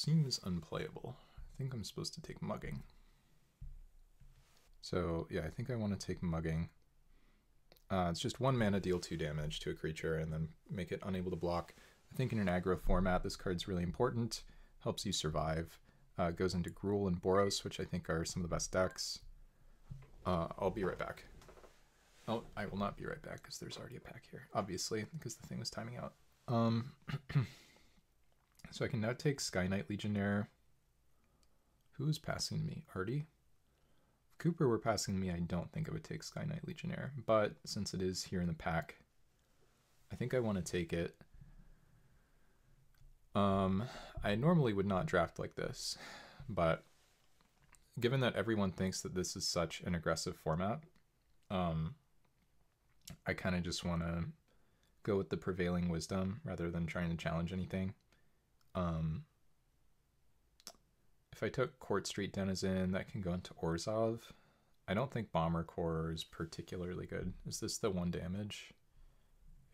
seems unplayable. I think I'm supposed to take mugging. So yeah, I think I want to take mugging. It's just 1 mana, deal 2 damage to a creature, and then make it unable to block. I think in an aggro format, this card's really important. Helps you survive. Goes into Gruul and Boros, which I think are some of the best decks. I'll be right back. Oh, I will not be right back because there's already a pack here, obviously, because the thing was timing out. So I can now take Sky Knight Legionnaire. Who's passing me? Artie? If Cooper were passing me, I don't think I would take Sky Knight Legionnaire, but since it is here in the pack, I think I want to take it. I normally would not draft like this, but given that everyone thinks that this is such an aggressive format, I kind of just want to go with the prevailing wisdom rather than trying to challenge anything. If I took Court Street Denizen, that can go into Orzhov. I don't think Bomber Core is particularly good. Is this the 1 damage?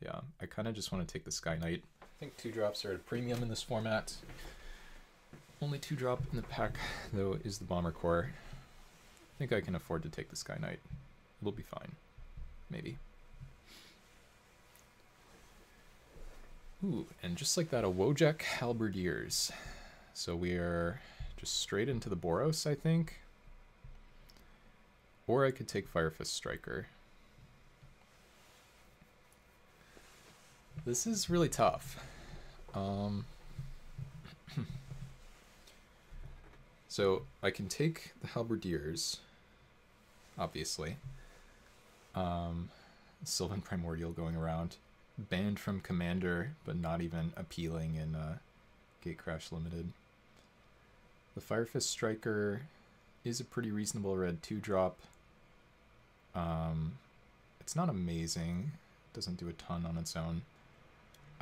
Yeah, I kind of just want to take the Sky Knight. I think 2-drops are at a premium in this format. Only 2-drop in the pack, though, is the Bomber Core. I think I can afford to take the Sky Knight. It'll be fine. Maybe. Ooh, and just like that, a Wojek Halberdiers. So we are just straight into the Boros, I think. Or I could take Firefist Striker. This is really tough. So I can take the Halberdiers, obviously. Sylvan Primordial going around. Banned from Commander, but not even appealing in Gatecrash Limited. The Firefist Striker is a pretty reasonable red 2-drop. It's not amazing. It doesn't do a ton on its own.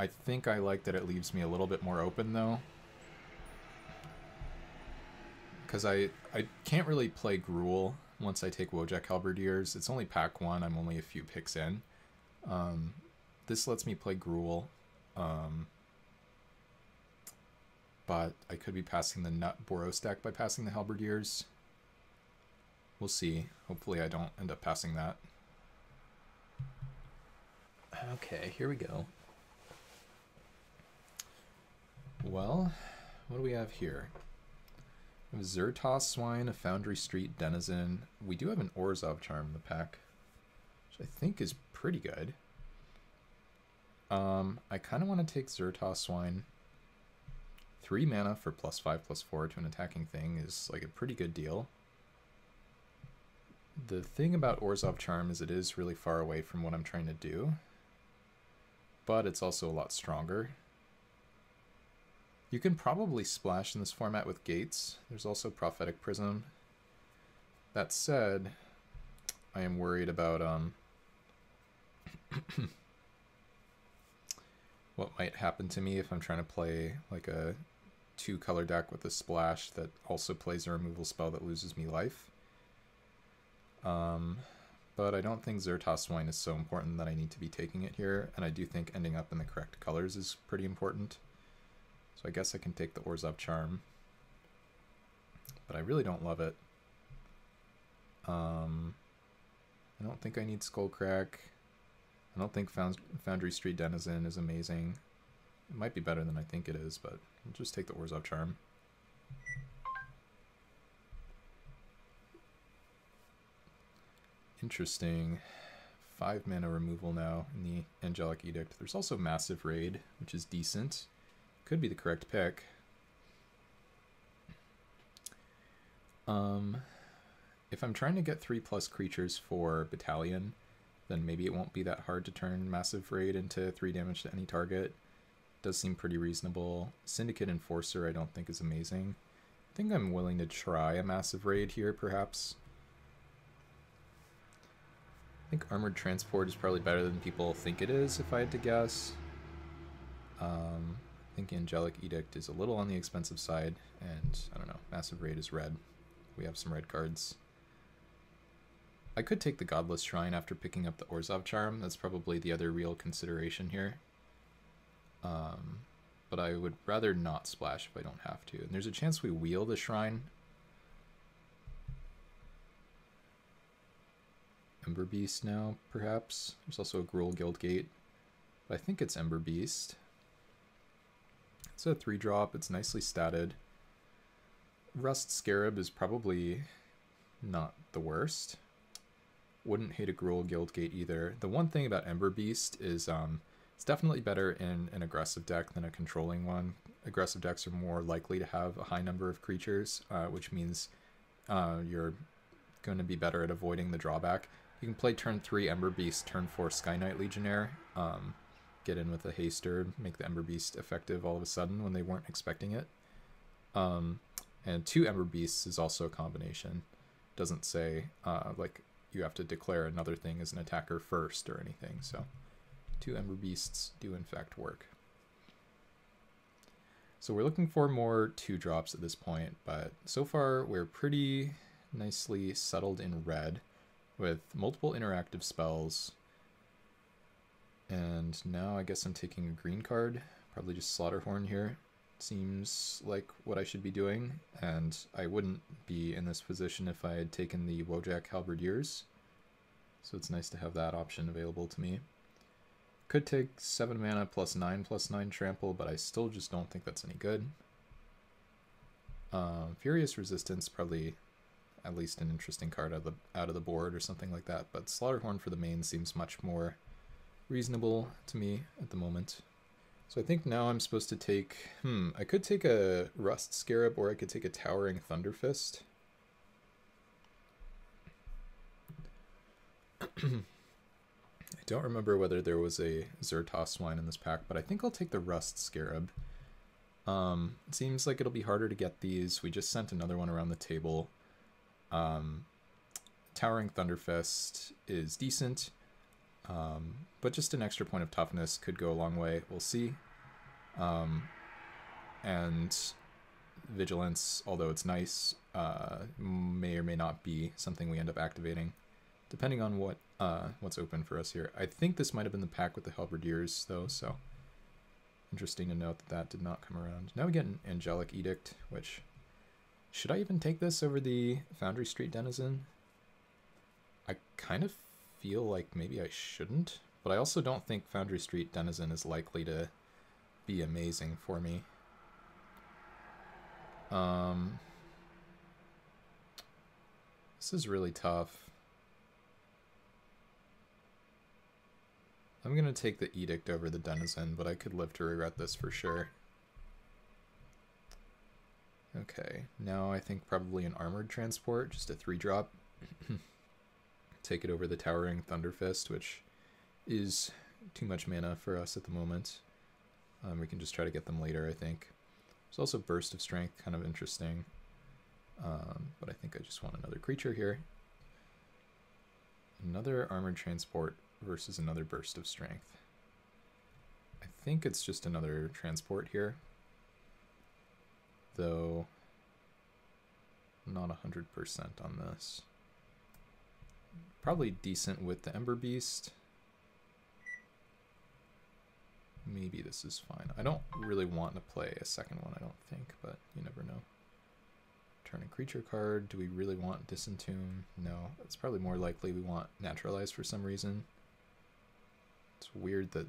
I think I like that it leaves me a little bit more open, though. Because I can't really play Gruul once I take Wojek Halberdiers. It's only pack 1. I'm only a few picks in. This lets me play Gruul. But I could be passing the Nut Boros deck by passing the Halberdiers. We'll see. Hopefully I don't end up passing that. Okay, here we go. Well, what do we have here? We have Zertos Swine, a Foundry Street Denizen. We do have an Orzhov Charm in the pack, which I think is pretty good. I kind of want to take Zertos Swine. 3 mana for +5/+4 to an attacking thing is like a pretty good deal. The thing about Orzhov Charm is it is really far away from what I'm trying to do, but it's also a lot stronger. You can probably splash in this format with Gates. There's also Prophetic Prism. That said, I am worried about what might happen to me if I'm trying to play like a 2-color deck with a splash that also plays a removal spell that loses me life. But I don't think Zertos Swine is so important that I need to be taking it here, and I do think ending up in the correct colors is pretty important. So I guess I can take the Orzhov Charm, but I really don't love it. I don't think I need Skullcrack. I don't think Foundry Street Denizen is amazing. It might be better than I think it is, but I'll just take the Orzhov Charm. Interesting. 5 mana removal now in the Angelic Edict. There's also Massive Raid, which is decent. Could be the correct pick. If I'm trying to get 3+ creatures for Battalion, then maybe it won't be that hard to turn Massive Raid into 3 damage to any target. Does seem pretty reasonable. Syndicate Enforcer I don't think is amazing. I think I'm willing to try a Massive Raid here, perhaps. I think Armored Transport is probably better than people think it is, if I had to guess. I think Angelic Edict is a little on the expensive side, and I don't know, Massive Raid is red. We have some red cards. I could take the Godless Shrine after picking up the Orzhov Charm. That's probably the other real consideration here. but I would rather not splash if I don't have to. And there's a chance we wheel the Shrine. Ember Beast now, perhaps. There's also a Gruul Guild Gate, but I think it's Ember Beast. It's a 3-drop, it's nicely statted. Rust Scarab is probably not the worst. Wouldn't hate a Gruul Guild Gate either. The one thing about Ember Beast is it's definitely better in an aggressive deck than a controlling one. Aggressive decks are more likely to have a high number of creatures, which means you're going to be better at avoiding the drawback. You can play turn 3 Ember Beast, turn 4 Sky Knight Legionnaire, get in with a haster, make the Ember Beast effective all of a sudden when they weren't expecting it. And 2 Ember Beasts is also a combination. Doesn't say like you have to declare another thing as an attacker first or anything, so 2 Ember Beasts do in fact work. So we're looking for more 2-drops at this point, but so far we're pretty nicely settled in red with multiple interactive spells. And now I guess I'm taking a green card, probably just Slaughterhorn here. Seems like what I should be doing, and I wouldn't be in this position if I had taken the Wojak Halberdiers. So it's nice to have that option available to me. Could take 7 mana +9/+9 trample, but I still just don't think that's any good. Furious Resistance, probably at least an interesting card out of the board or something like that, but Slaughterhorn for the main seems much more reasonable to me at the moment. So I think now I'm supposed to take, I could take a Rust Scarab or I could take a Towering Thunderfist. I don't remember whether there was a Xertos Swine in this pack, but I think I'll take the Rust Scarab. It seems like it'll be harder to get these. We just sent another one around the table. Towering Thunderfist is decent, but just an extra point of toughness could go a long way. We'll see. And Vigilance, although it's nice, may or may not be something we end up activating, depending on what's open for us here. I think this might have been the pack with the Halberdiers, though, so interesting to note that that did not come around. Now we get an Angelic Edict, which... Should I even take this over the Foundry Street Denizen? I kind of feel like maybe I shouldn't, but I also don't think Foundry Street Denizen is likely to be amazing for me. This is really tough. I'm going to take the Edict over the Denizen, but I could live to regret this for sure. Okay, now I think probably an Armored Transport, just a 3-drop. Take it over the Towering Thunderfist, which is too much mana for us at the moment. We can just try to get them later, I think. There's also Burst of Strength, kind of interesting. But I think I just want another creature here. Another Armored Transport versus another Burst of Strength. I think it's just another Transport here. Though not 100% on this. Probably decent with the Ember Beast. Maybe this is fine. I don't really want to play a second one, I don't think, but you never know. Turn a creature card. Do we really want Disentomb? No. It's probably more likely we want Naturalize for some reason. It's weird that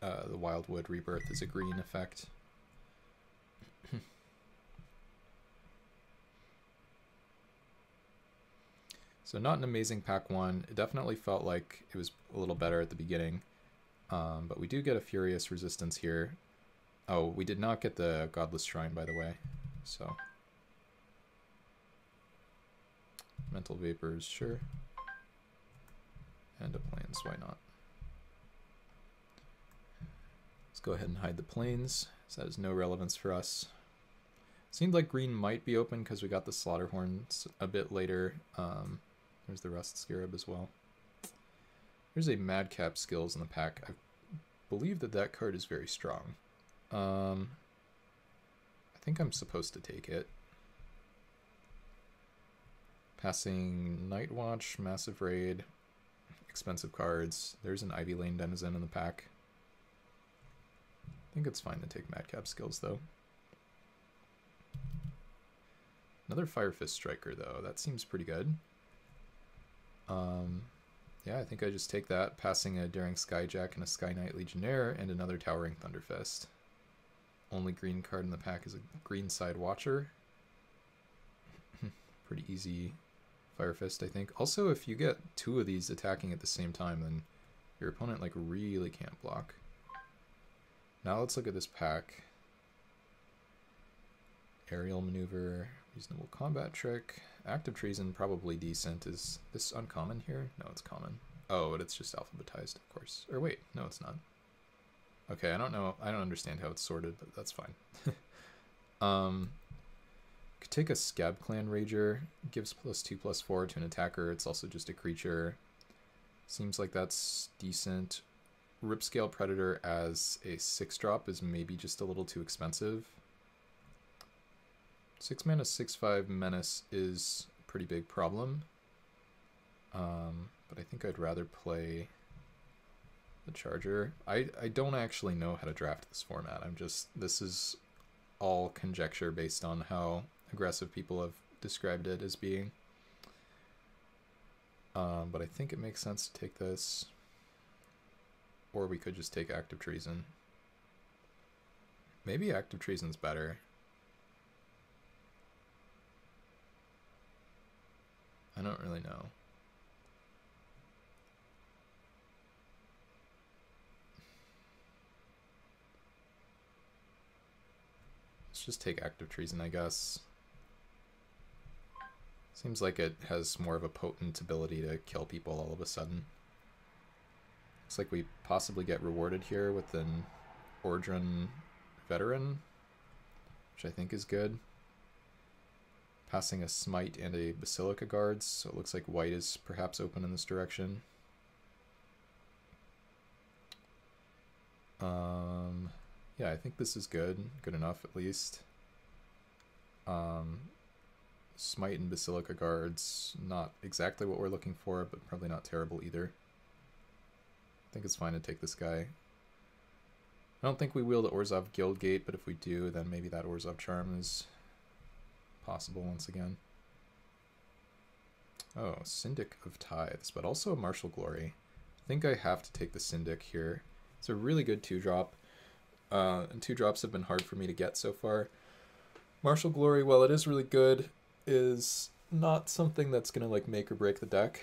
the Wildwood Rebirth is a green effect. So not an amazing pack one. It definitely felt like it was a little better at the beginning. But we do get a Furious Resistance here. Oh, we did not get the Godless Shrine, by the way. So Mental Vapors, sure. And a Plains, why not? Let's go ahead and hide the Plains, so that has no relevance for us. Seemed like green might be open because we got the Slaughterhorns a bit later. There's the Rust Scarab as well. There's a Madcap Skills in the pack. I believe that that card is very strong. I think I'm supposed to take it. Passing Night Watch, Massive Raid, expensive cards. There's an Ivy Lane Denizen in the pack. I think it's fine to take Madcap skills, though. Another Fire Fist Striker, though. That seems pretty good. Yeah, I think I just take that, passing a Daring Skyjack and a Sky Knight Legionnaire, and another Towering Thunderfist. Only green card in the pack is a Green Side Watcher. Pretty easy Fire Fist, I think. Also, if you get two of these attacking at the same time, then your opponent like really can't block. Now let's look at this pack. Aerial Maneuver, Reasonable Combat Trick, Active Treason, probably decent. Is this uncommon here? No, it's common. Oh, but it's just alphabetized, of course. Or wait, no, it's not. Okay, I don't know. I don't understand how it's sorted, but that's fine. Could take a Scab Clan Rager. Gives +2/+4 to an attacker. It's also just a creature. Seems like that's decent. Ripscale Predator as a 6-drop is maybe just a little too expensive. 6 mana, 6/5 Menace is a pretty big problem. But I think I'd rather play the Charger. I don't actually know how to draft this format. This is all conjecture based on how aggressive people have described it as being. But I think it makes sense to take this. Or we could just take Active Treason. Maybe Active Treason's better. I don't really know. Let's just take Active Treason, I guess. Seems like it has more of a potent ability to kill people all of a sudden. Looks like we possibly get rewarded here with an Ordran Veteran, which I think is good. Passing a Smite and a Basilica Guards, so it looks like white is perhaps open in this direction. Yeah, I think this is good enough at least. Smite and Basilica Guards, not exactly what we're looking for, but probably not terrible either. I think it's fine to take this guy. I don't think we wield the Orzhov Guildgate, but if we do, then maybe that Orzhov Charm is possible once again. Oh, Syndic of Tithes, but also a Martial Glory. I think I have to take the Syndic here. It's a really good 2-drop, and 2-drops have been hard for me to get so far. Martial Glory, while it is really good, is not something that's going to like make or break the deck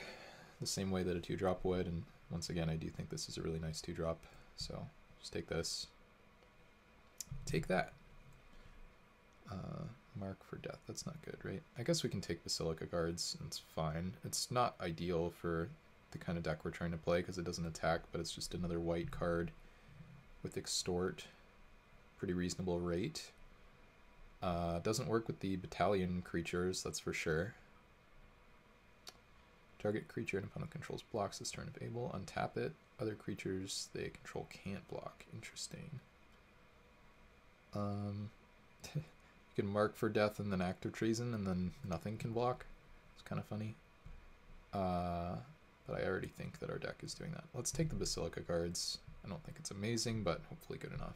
the same way that a 2-drop would, and once again, I do think this is a really nice 2-drop, so just take this. Take that. Mark for Death, that's not good, right? I guess we can take Basilica Guards, and it's fine. It's not ideal for the kind of deck we're trying to play because it doesn't attack, but it's just another white card with Extort. Pretty reasonable rate. Doesn't work with the battalion creatures, that's for sure. Target creature an opponent controls blocks this turn available. Untap it. Other creatures they control can't block. Interesting. You can mark for death and then Active Treason and then nothing can block. It's kind of funny. But I already think that our deck is doing that. Let's take the Basilica Guards. I don't think it's amazing, but hopefully good enough.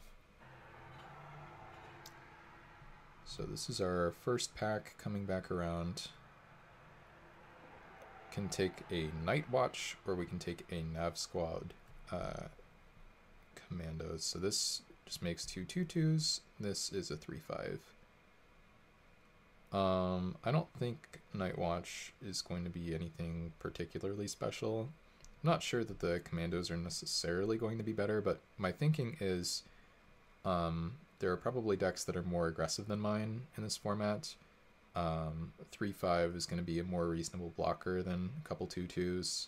So this is our first pack coming back around. Can take a Night Watch, or we can take a Nav Squad Commandos. So this just makes 2 2/2s. This is a 3/5. I don't think Night Watch is going to be anything particularly special. I'm not sure that the Commandos are necessarily going to be better, but my thinking is there are probably decks that are more aggressive than mine in this format. 3/5 is going to be a more reasonable blocker than a couple 2/2s.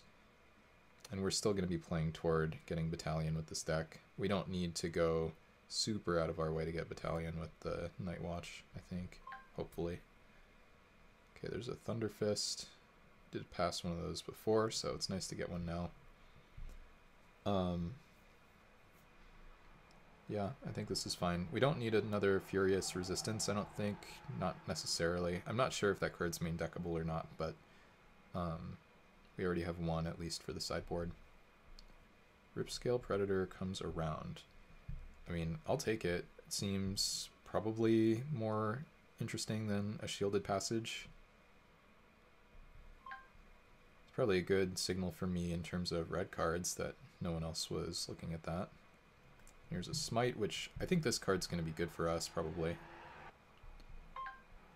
And we're still going to be playing toward getting Battalion with this deck. We don't need to go super out of our way to get Battalion with the Night Watch, I think. Hopefully. Okay, there's a Thunder Fist. Did pass one of those before, so it's nice to get one now. Yeah, I think this is fine. We don't need another Furious Resistance, I don't think. Not necessarily. I'm not sure if that card's main deckable or not, but we already have one, at least for the sideboard. Ripscale Predator comes around. I mean, I'll take it. It seems probably more interesting than a shielded passage. It's probably a good signal for me in terms of red cards that no one else was looking at that. Here's a smite, which I think this card's going to be good for us, probably.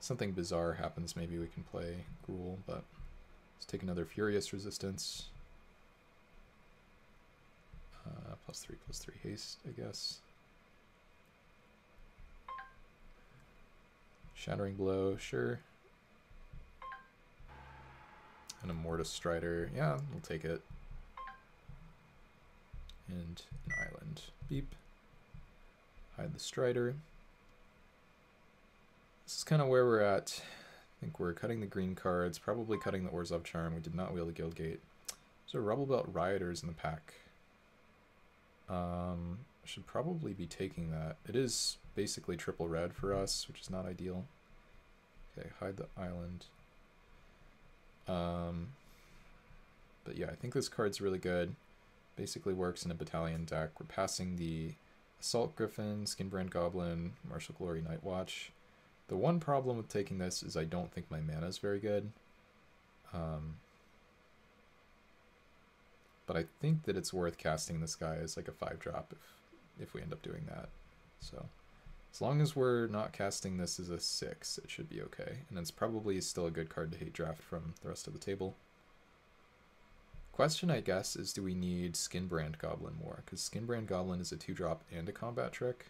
Something bizarre happens, maybe we can play Gruul, but let's take another Furious Resistance. +3/+3 haste, I guess. Shattering Blow, sure. And a Mortis Strider, yeah, we'll take it. And an island. Beep. Hide the Strider. This is kind of where we're at. I think we're cutting the green cards, probably cutting the Orzhov Charm. We did not wheel the Guildgate. There's a Rubble Belt Rioters in the pack. I should probably be taking that. It is basically triple red for us, which is not ideal. Okay, hide the island. But yeah, I think this card's really good. Basically works in a battalion deck. We're passing the Assault Griffin, Skinbrand Goblin, Martial Glory, Nightwatch. The one problem with taking this is I don't think my mana is very good. But I think that it's worth casting this guy as like a 5-drop if we end up doing that. So as long as we're not casting this as a 6, it should be okay. And it's probably still a good card to hate draft from the rest of the table. Question, I guess, is do we need Skinbrand Goblin more? Because Skinbrand Goblin is a 2-drop and a combat trick.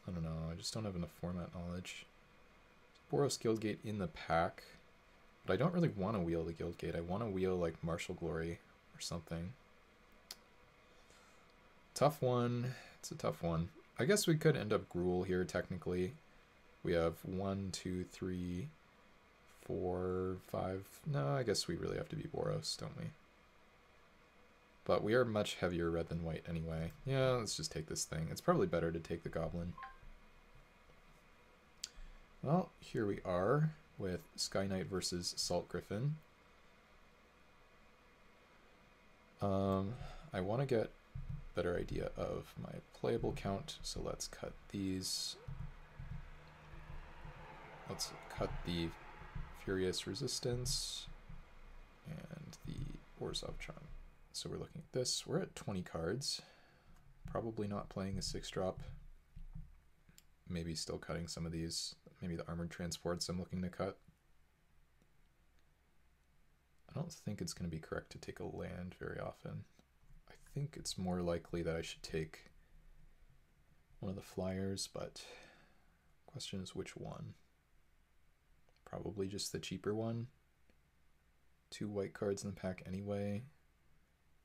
I don't know, I just don't have enough format knowledge. Boros Guildgate in the pack. But I don't really want to wheel the Guildgate. I want to wheel like Martial Glory or something. Tough one. It's a tough one. I guess we could end up Gruul here technically. We have 1, 2, 3, 4, 5. No, I guess we really have to be Boros, don't we? But we are much heavier red than white anyway. Yeah, let's just take this thing. It's probably better to take the Goblin. Well, here we are with Sky Knight versus Assault Griffin. I want to get a better idea of my playable count, so let's cut these. Let's cut the Furious Resistance and the Orzhov Charm. So we're looking at this. We're at 20 cards. Probably not playing a 6-drop. Maybe still cutting some of these. Maybe the Armored Transports I'm looking to cut. I don't think it's going to be correct to take a land very often. I think it's more likely that I should take one of the flyers, but the question is which one. Probably just the cheaper one. 2 white cards in the pack anyway.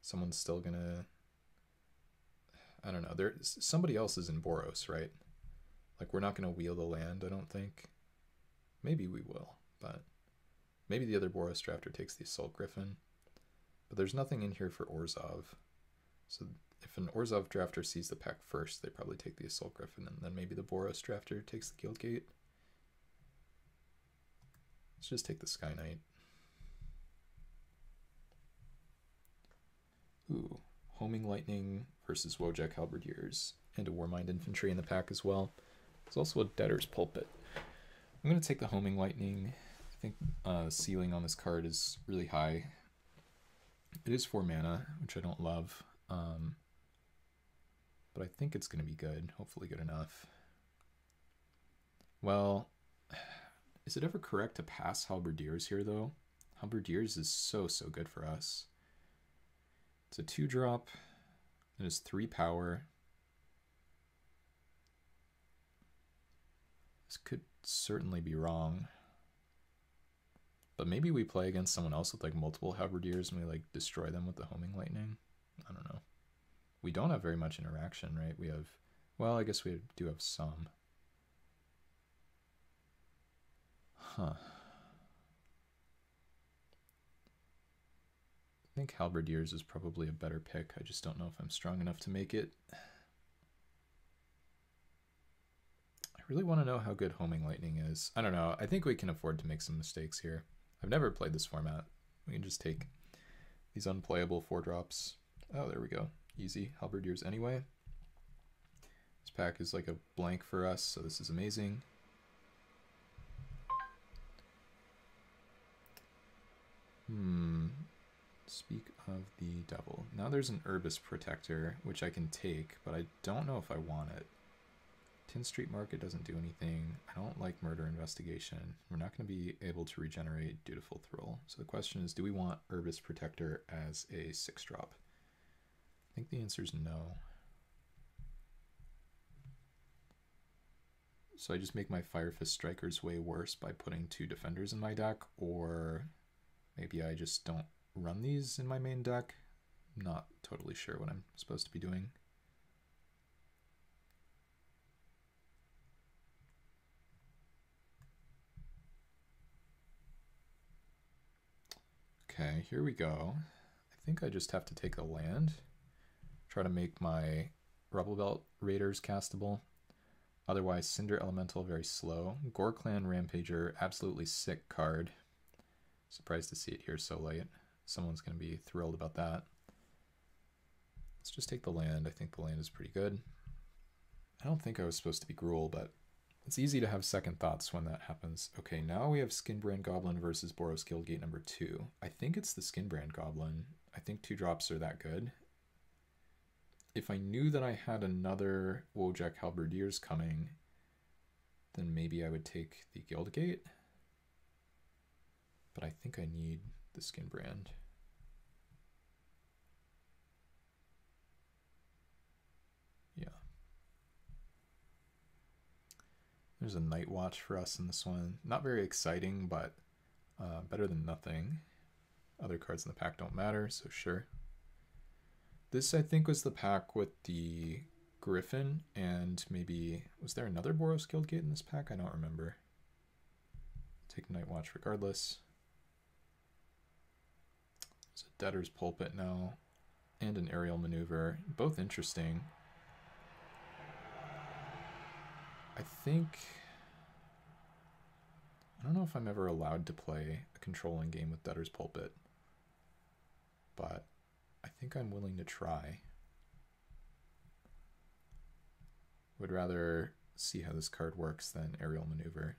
Someone's still gonna... I don't know. Somebody else is in Boros, right? Like, we're not gonna wheel the land, I don't think. Maybe we will, but... Maybe the other Boros drafter takes the Assault Griffin. But there's nothing in here for Orzhov. So if an Orzhov drafter sees the pack first, they probably take the Assault Griffin, and then maybe the Boros drafter takes the Guildgate. Let's just take the Sky Knight. Ooh, Homing Lightning versus Wojak Halberdiers, and a Warmind Infantry in the pack as well. There's also a Debtor's Pulpit. I'm going to take the Homing Lightning. I think the ceiling on this card is really high. It is 4 mana, which I don't love, but I think it's going to be good, hopefully good enough. Well, is it ever correct to pass Halberdiers here, though? Halberdiers is so good for us. It's a 2-drop. It has 3 power. This could certainly be wrong. But maybe we play against someone else with like multiple Halberdiers and we like destroy them with the Homing Lightning. I don't know. We don't have very much interaction, right? We have, well, I guess we do have some. Huh. I think Halberdiers is probably a better pick. I just don't know if I'm strong enough to make it. I really want to know how good Homing Lightning is. I don't know. I think we can afford to make some mistakes here. I've never played this format. We can just take these unplayable 4-drops. Oh, there we go. Easy halberdiers anyway. This pack is like a blank for us, so this is amazing. Speak of the devil. Now there's an Herbis Protector, which I can take, but I don't know if I want it. Tin Street Market doesn't do anything. I don't like Murder Investigation. We're not going to be able to regenerate Dutiful Thrall. So the question is, do we want Herbis Protector as a 6-drop? I think the answer is no. So I just make my Fire Fist Strikers way worse by putting 2 defenders in my deck, or maybe I just don't run these in my main deck. I'm not totally sure what I'm supposed to be doing. Okay, here we go. I think I just have to take a land. Try to make my Rubble Belt Raiders castable. Otherwise, Cinder Elemental very slow. Gore Clan Rampager, absolutely sick card. Surprised to see it here so late. Someone's going to be thrilled about that. Let's just take the land. I think the land is pretty good. I don't think I was supposed to be Gruul, but it's easy to have second thoughts when that happens. Okay, now we have Skinbrand Goblin versus Boros Guildgate number 2. I think it's the Skinbrand Goblin. I think 2 drops are that good. If I knew that I had another Wojak Halberdiers coming, then maybe I would take the Guildgate. But I think I need the Skinbrand. Yeah. There's a Night Watch for us in this one. Not very exciting, but better than nothing. Other cards in the pack don't matter, so sure. This, I think, was the pack with the Griffin, and maybe... Was there another Boros Guildgate in this pack? I don't remember. Take Night Watch regardless. There's a Debtor's Pulpit now, and an Aerial Maneuver. Both interesting. I think... I don't know if I'm ever allowed to play a controlling game with Debtor's Pulpit, but I think I'm willing to try. Would rather see how this card works than Aerial Maneuver.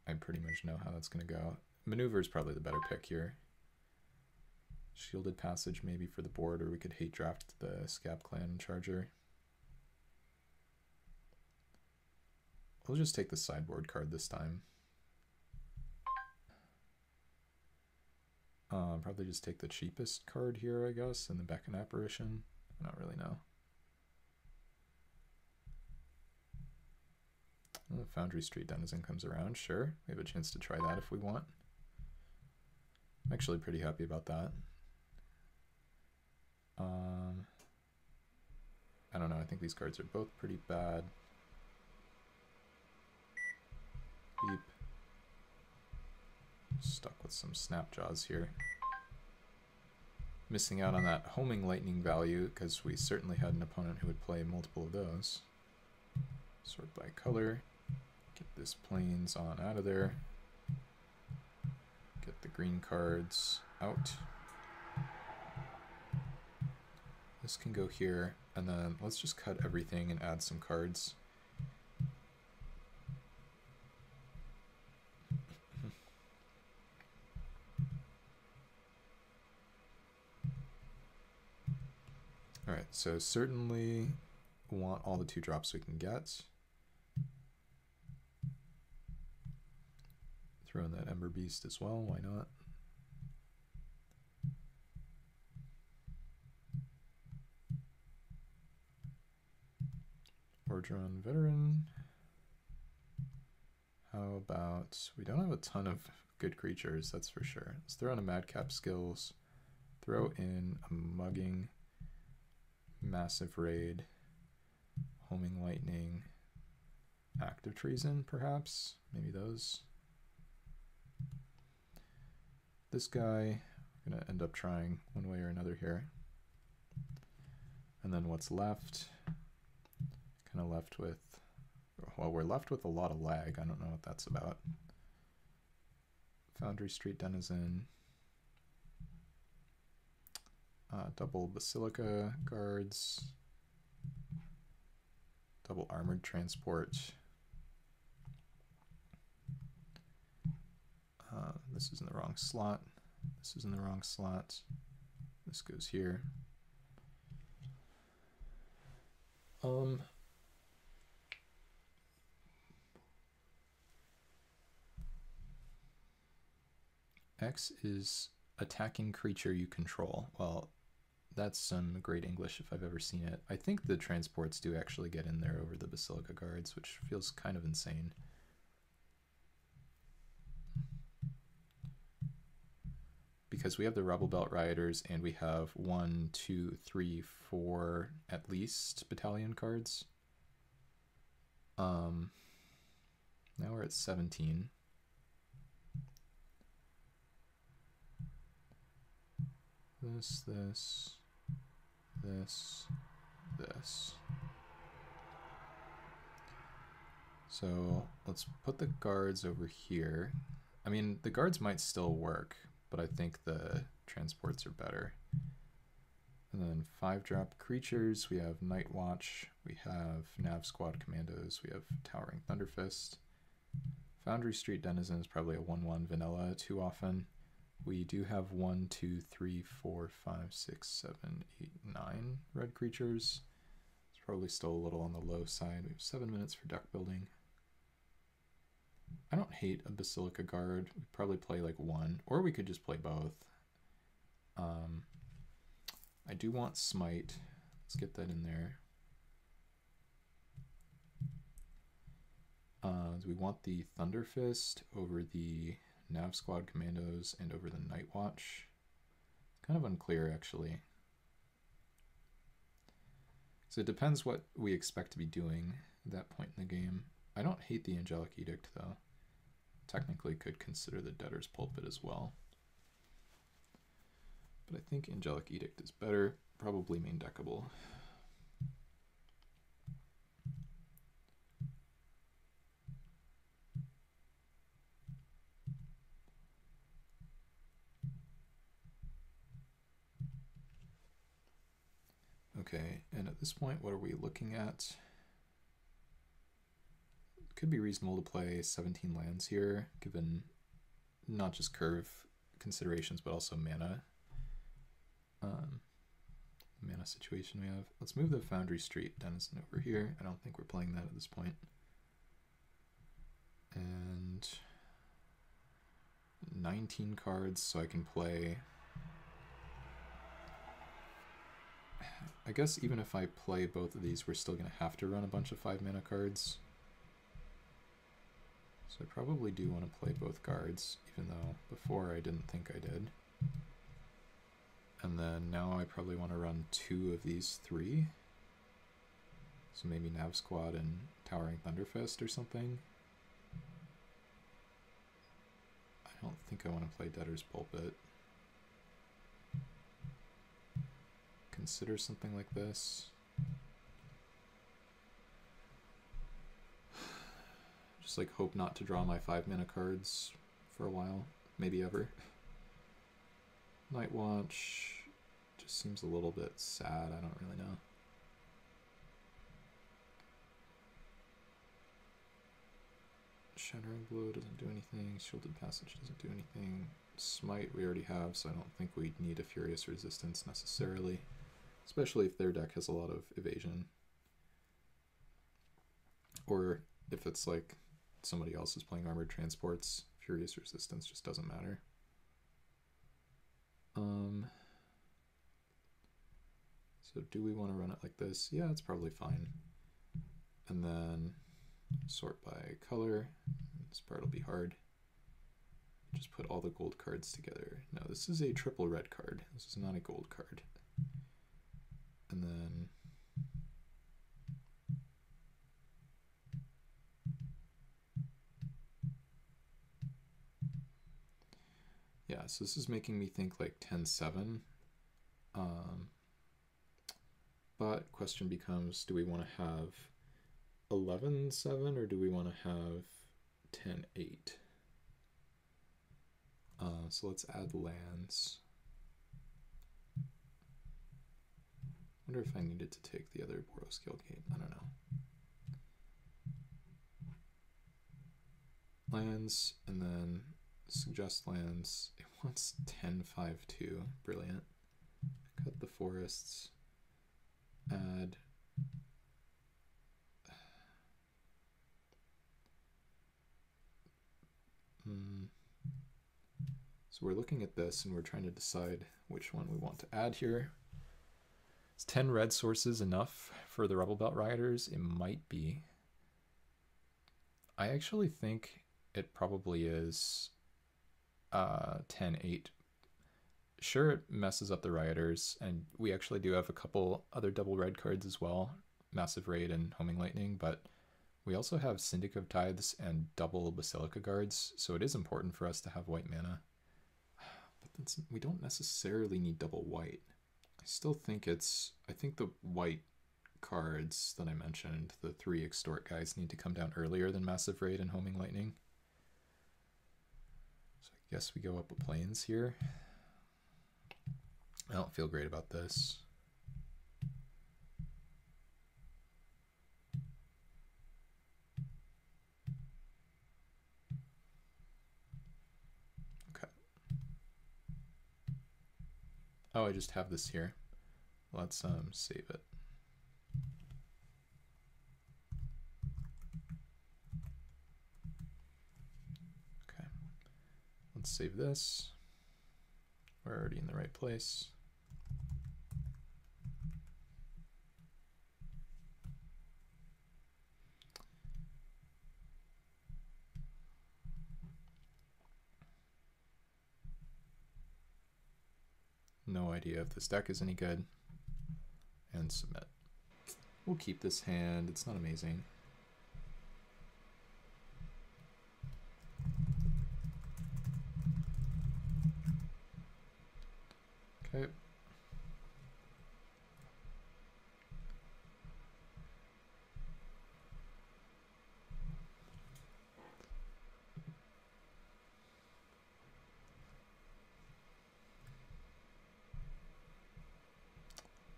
I pretty much know how that's going to go. Maneuver is probably the better pick here. Shielded Passage maybe for the board, or we could hate draft the Scab Clan Charger. We'll just take the sideboard card this time. Probably just take the cheapest card here, I guess, and the Beckon Apparition. I don't really know. Well, the Foundry Street Denizen comes around, sure. We have a chance to try that if we want. I'm actually pretty happy about that. I don't know, I think these cards are both pretty bad. Beep. Stuck with some Snapjaws here. Missing out on that homing lightning value because we certainly had an opponent who would play multiple of those. Sort by color. Get this plains on out of there. Get the green cards out. This can go here, and then let's just cut everything and add some cards. Alright, so certainly want all the 2 drops we can get. Throw in that Ember Beast as well, why not? Ordron Veteran. How about, we don't have a ton of good creatures, that's for sure. Let's throw in a Madcap Skills, throw in a Mugging, Massive Raid, Homing Lightning, Act of Treason, perhaps? Maybe those. This guy, we're going to end up trying one way or another here. And then what's left? Kind of left with, well, we're left with a lot of lag. I don't know what that's about. Foundry Street Denizen. Double Basilica guards. Double armored transport. This is in the wrong slot. This is in the wrong slot. This goes here. X is attacking creature you control. Well, that's some great English if I've ever seen it. I think the transports do actually get in there over the Basilica guards, which feels kind of insane. Because we have the Rebel Belt Rioters and we have 1, 2, 3, 4 at least battalion cards. Now we're at 17. This. So let's put the guards over here. I mean, the guards might still work, but I think the transports are better. And then 5-drop creatures, we have Night Watch, we have Nav Squad Commandos, we have Towering Thunderfist. Foundry Street Denizen is probably a 1/1 vanilla too often. We do have 1, 2, 3, 4, 5, 6, 7, 8, 9 red creatures. It's probably still a little on the low side. We have 7 minutes for deck building. I don't hate a Basilica Guard. We'd probably play like 1, or we could just play both. I do want Smite. Let's get that in there. We want the Thunderfist over the Nav Squad Commandos and over the Night Watch. Kind of unclear, actually. So it depends what we expect to be doing at that point in the game. I don't hate the Angelic Edict, though. Technically could consider the Debtor's Pulpit as well. But I think Angelic Edict is better, probably main deckable. Okay, and at this point, what are we looking at? It could be reasonable to play 17 lands here, given not just curve considerations, but also mana. Mana situation we have. Let's move the Foundry Street Denizen over here. I don't think we're playing that at this point. And 19 cards, so I can play... I guess even if I play both of these, we're still going to have to run a bunch of 5 mana cards. So I probably do want to play both guards, even though before I didn't think I did. And then now I probably want to run 2 of these 3. So maybe Nav Squad and Towering Thunderfist or something. I don't think I want to play Debtor's Pulpit. Consider something like this. Just like hope not to draw my 5 mana cards for a while, maybe ever. Night Watch just seems a little bit sad, I don't really know. Shattering Blow doesn't do anything, Shielded Passage doesn't do anything. Smite we already have, so I don't think we need a Furious Resistance necessarily. Especially if their deck has a lot of evasion. Or if it's like somebody else is playing Armored Transports, Furious Resistance just doesn't matter. So do we want to run it like this? Yeah, it's probably fine. And then sort by color. This part will be hard. Just put all the gold cards together. No, this is a triple red card. This is not a gold card. And then yeah, so this is making me think like 10-7. But question becomes, do we want to have 11-7 or do we want to have 10-8? So let's add lands. Wonder if I needed to take the other Boros Guildgate. I don't know. Lands, and then suggest lands. It wants 10-5-2. Brilliant. Cut the forests. Add. So we're looking at this and we're trying to decide which one we want to add here. Is 10 red sources enough for the Rebel Belt Rioters? It might be. I actually think it probably is 10-8. Sure, it messes up the Rioters, and we actually do have a couple other double red cards as well, Massive Raid and Homing Lightning, but we also have Syndic of Tithes and double Basilica Guards, so it is important for us to have white mana. But we don't necessarily need double white. I still think I think the white cards that I mentioned, the 3 extort guys, need to come down earlier than Massive Raid and Homing Lightning. So I guess we go up a plains here. I don't feel great about this. Okay. Oh, I just have this here. Let's save it. Okay. Let's save this. We're already in the right place. No idea if this deck is any good. And submit. We'll keep this hand. It's not amazing. Okay.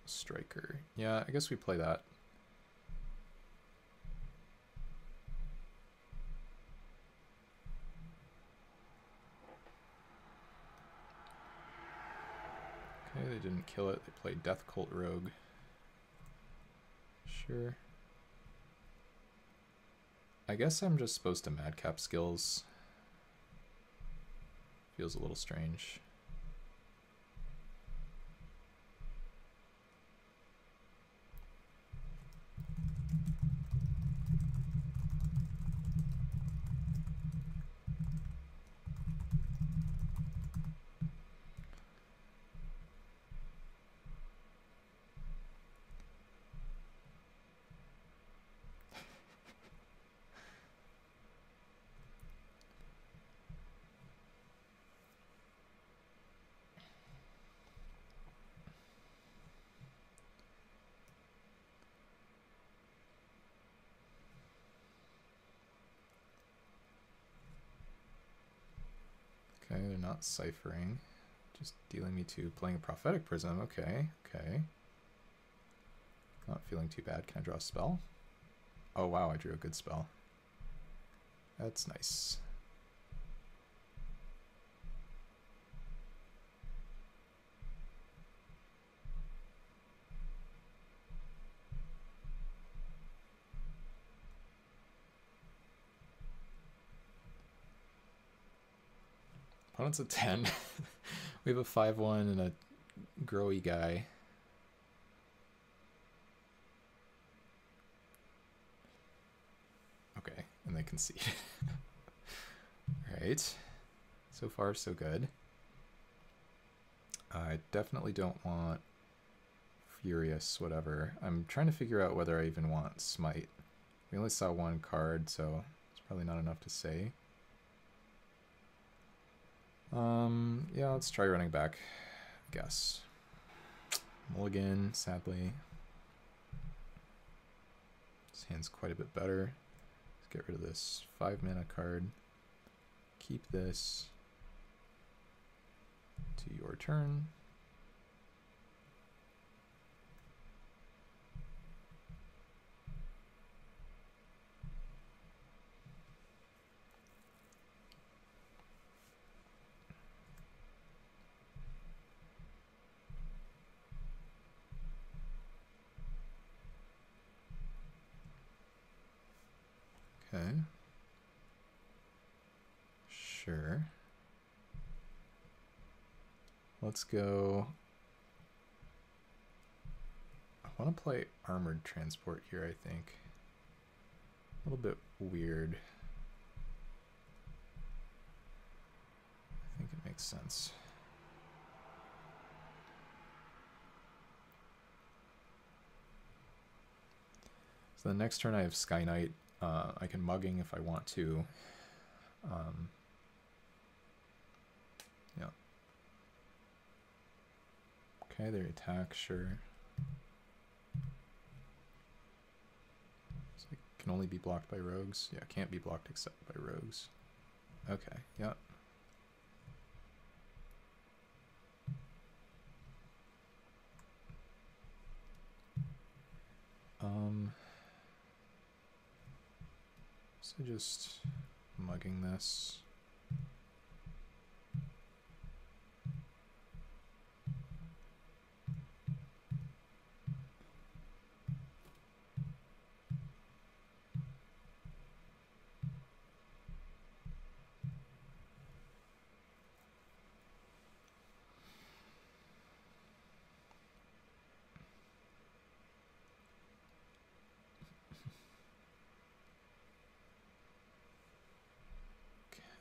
Striker. Yeah, I guess we play that. Okay, they didn't kill it. They played Death Cult Rogue. Sure. I guess I'm just supposed to madcap skills. Feels a little strange. Okay, they're not ciphering. Just dealing me to playing a Prophetic Prism. Okay, okay. Not feeling too bad. Can I draw a spell? Oh wow, I drew a good spell. That's nice. Opponent's a 10. We have a 5-1 and a growy guy. Okay, and they concede. Alright. So far, so good. I definitely don't want Furious, whatever. I'm trying to figure out whether I even want Smite. We only saw one card, so it's probably not enough to say. Yeah, let's try running back, I guess. Mulligan, sadly. This hand's quite a bit better. Let's get rid of this 5-mana card. Keep this to your turn. Sure. Let's go. I want to play armored transport here, I think. A little bit weird. I think it makes sense. So the next turn I have Sky Knight. I can mugging if I want to. Yeah. Okay, they attack, sure. So it can only be blocked by rogues. Yeah, can't be blocked except by rogues. Okay, yeah. So just mugging this.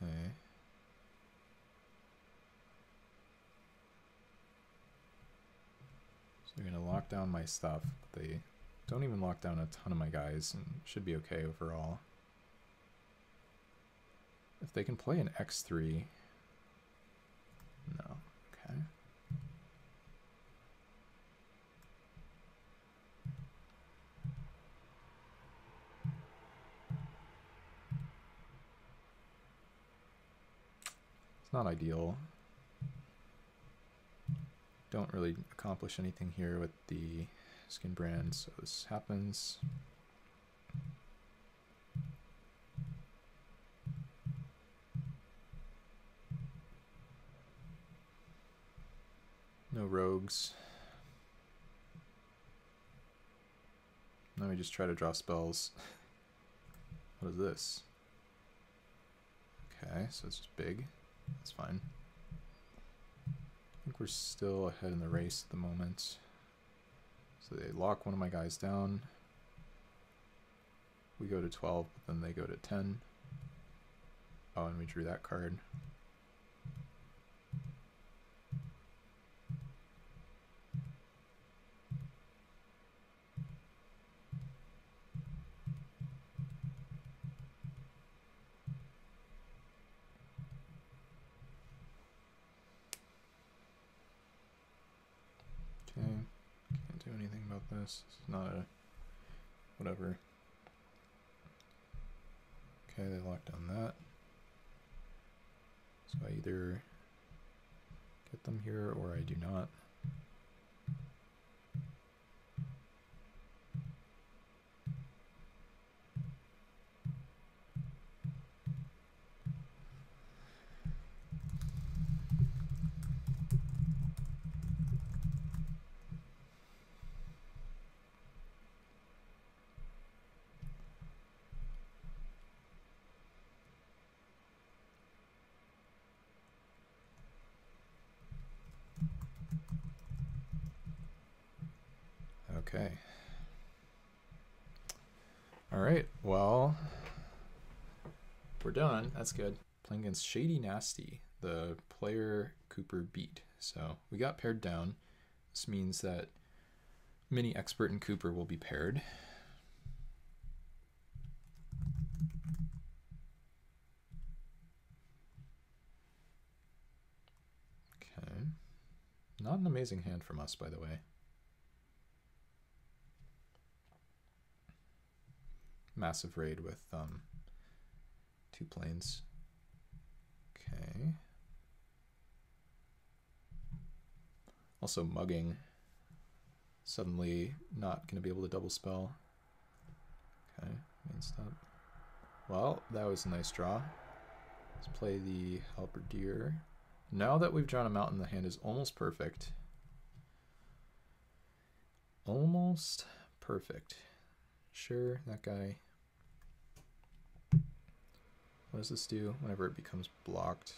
Okay. So they're gonna lock down my stuff, but they don't even lock down a ton of my guys and should be okay overall. If they can play an X3, no, okay. It's not ideal. Don't really accomplish anything here with the skin brand, so this happens. No rogues. Let me just try to draw spells. What is this? Okay, so it's just big. That's fine. I think we're still ahead in the race at the moment. So they lock one of my guys down. We go to 12, but then they go to 10. Oh, and we drew that card. Okay, can't do anything about this. This is not a whatever. Okay, they lock down that. So I either get them here or I do not. Okay. All right, well, we're done. That's good. Playing against Shady Nasty, the player Cooper beat. So we got paired down. This means that Mini Expert and Cooper will be paired. Okay. Not an amazing hand from us, by the way. Massive raid with 2 planes. Okay. Also mugging. Suddenly not going to be able to double spell. Okay, main step. Well, that was a nice draw. Let's play the Halberdier. Now that we've drawn a mountain, the hand is almost perfect. Almost perfect. Sure, that guy. What does this do? Whenever it becomes blocked,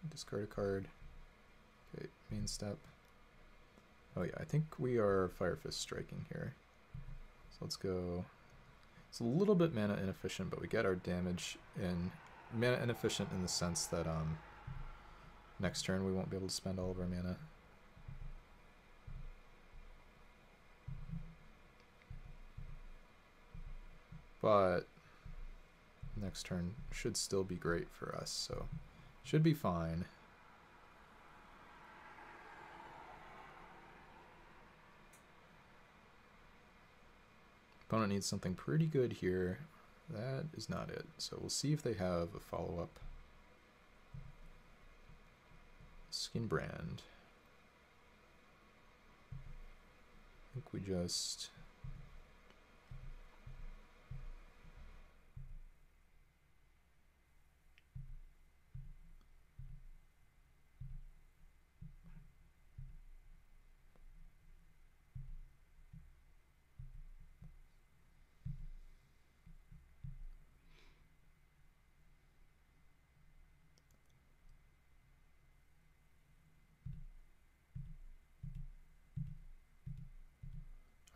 discard a card. Okay, main step. Oh yeah, I think we are Fire Fist striking here. So let's go. It's a little bit mana inefficient, but we get our damage in. Mana inefficient in the sense that next turn we won't be able to spend all of our mana. But next turn should still be great for us, so should be fine. Opponent needs something pretty good here. That is not it. So we'll see if they have a follow-up. Skin Brand. I think we just...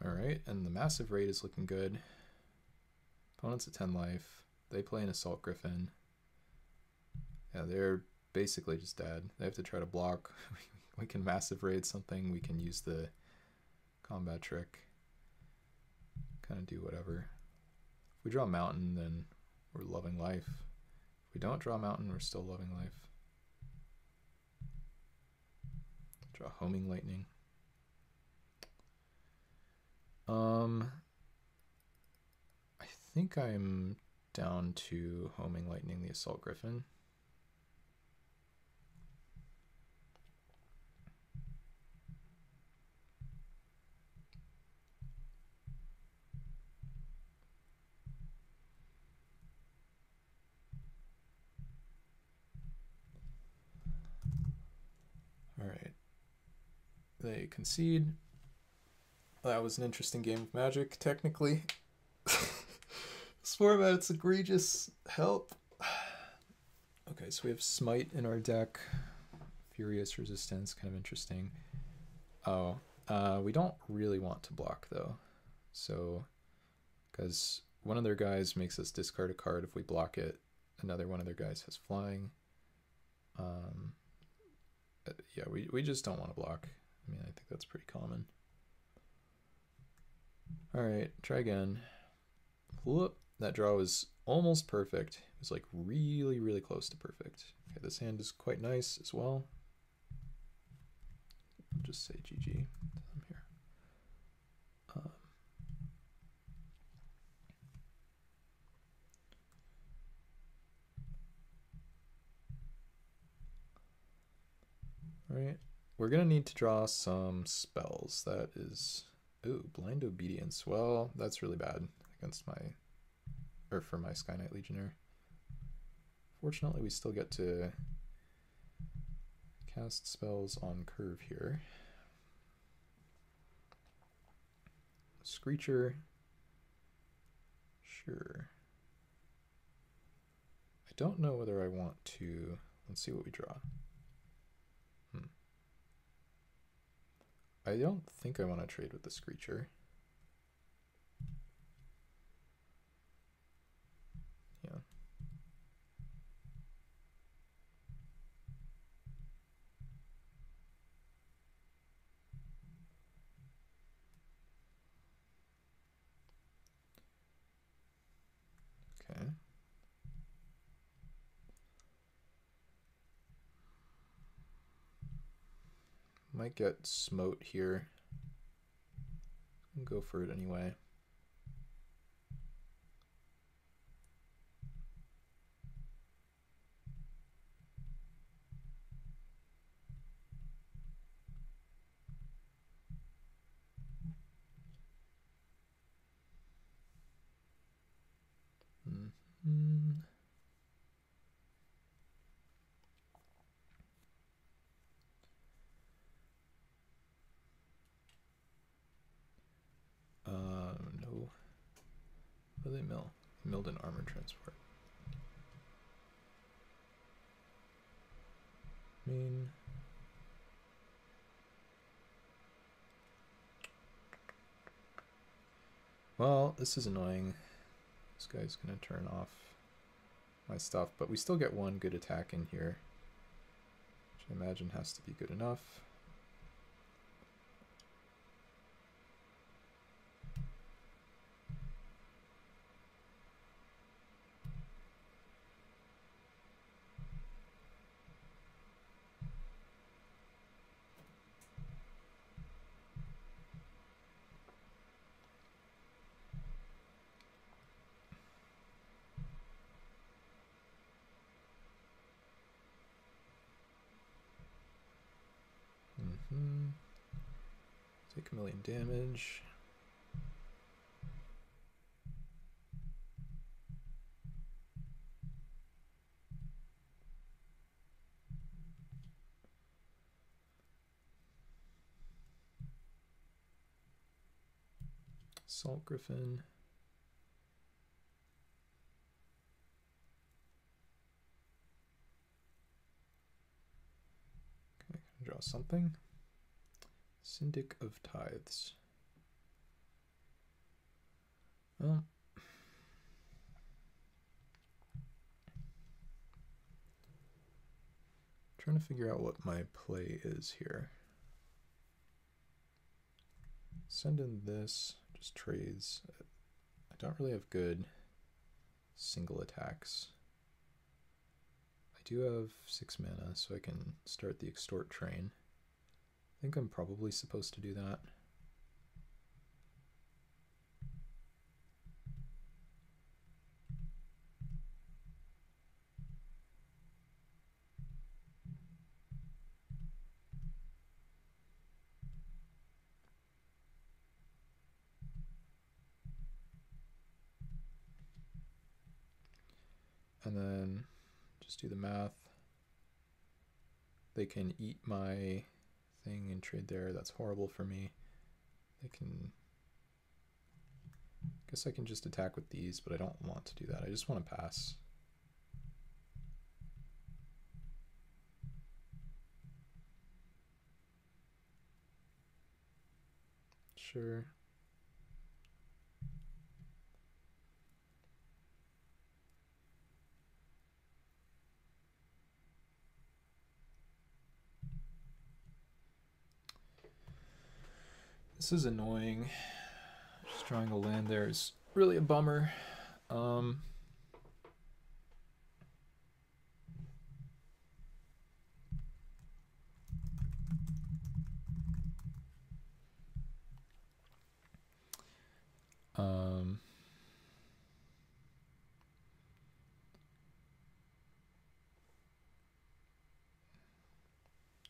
Alright, and the massive raid is looking good. Opponent's at 10 life. They play an Assault Griffin. Yeah, they're basically just dead. They have to try to block. We can massive raid something. We can use the combat trick. Kind of do whatever. If we draw a mountain, then we're loving life. If we don't draw a mountain, we're still loving life. Draw Homing Lightning. I think I'm down to Homing Lightning the Assault Griffin. All right. They concede. That was an interesting game of Magic, technically. This format, it's egregious. Help. Okay, so we have Smite in our deck. Furious Resistance, kind of interesting. Oh, we don't really want to block, though. So, because one of their guys makes us discard a card if we block it. Another one of their guys has flying. Yeah, we just don't want to block. I mean, I think that's pretty common. All right, try again. Whoop, that draw was almost perfect. It was like really, really close to perfect. Okay, this hand is quite nice as well. I'll just say GG to them here. All right, we're gonna need to draw some spells. That is... Ooh, Blind Obedience. Well, that's really bad against my, or for my Sky Knight Legionnaire. Fortunately, we still get to cast spells on curve here. Screecher. Sure. I don't know whether I want to... Let's see what we draw. I don't think I want to trade with the Screecher. Yeah. Okay. Might get Smote here. Go for it anyway. No. What do they mill? Milled an armor transport. main. Well, this is annoying. This guy's gonna turn off my stuff, but we still get one good attack in here, which I imagine has to be good enough. Take 1 million damage. Salt Griffin. Okay, draw something. Syndic of Tithes. Well, trying to figure out what my play is here. Send in this, just trades. I don't really have good single attacks. I do have 6 mana, so I can start the Extort train. I think I'm probably supposed to do that. And then just do the math. They can eat my thing and trade there. That's horrible for me. They can... guess I can just attack with these, but I don't want to do that. I just want to pass. Sure. This is annoying. Just drawing a land there is really a bummer.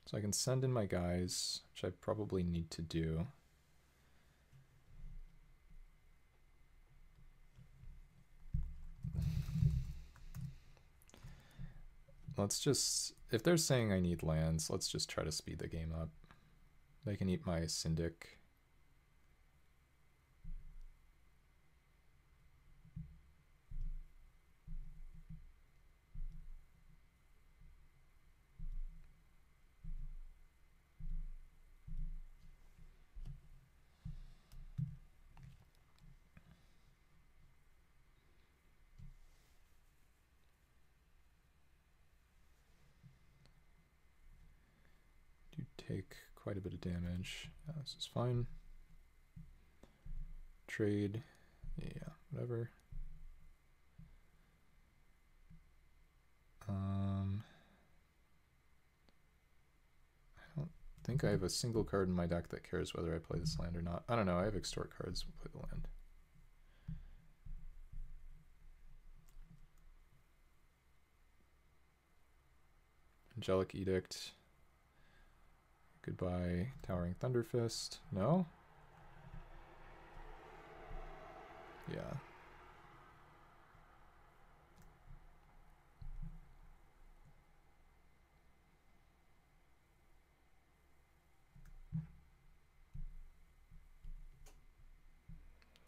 So I can send in my guys, which I probably need to do. Let's just, if they're saying I need lands, let's just try to speed the game up. They can eat my Syndic. Take quite a bit of damage. This is fine. Trade, yeah, whatever. I don't think I have a single card in my deck that cares whether I play this land or not. I don't know, I have Extort cards, we'll play the land. Angelic Edict. Goodbye, Towering Thunderfist. No? Yeah.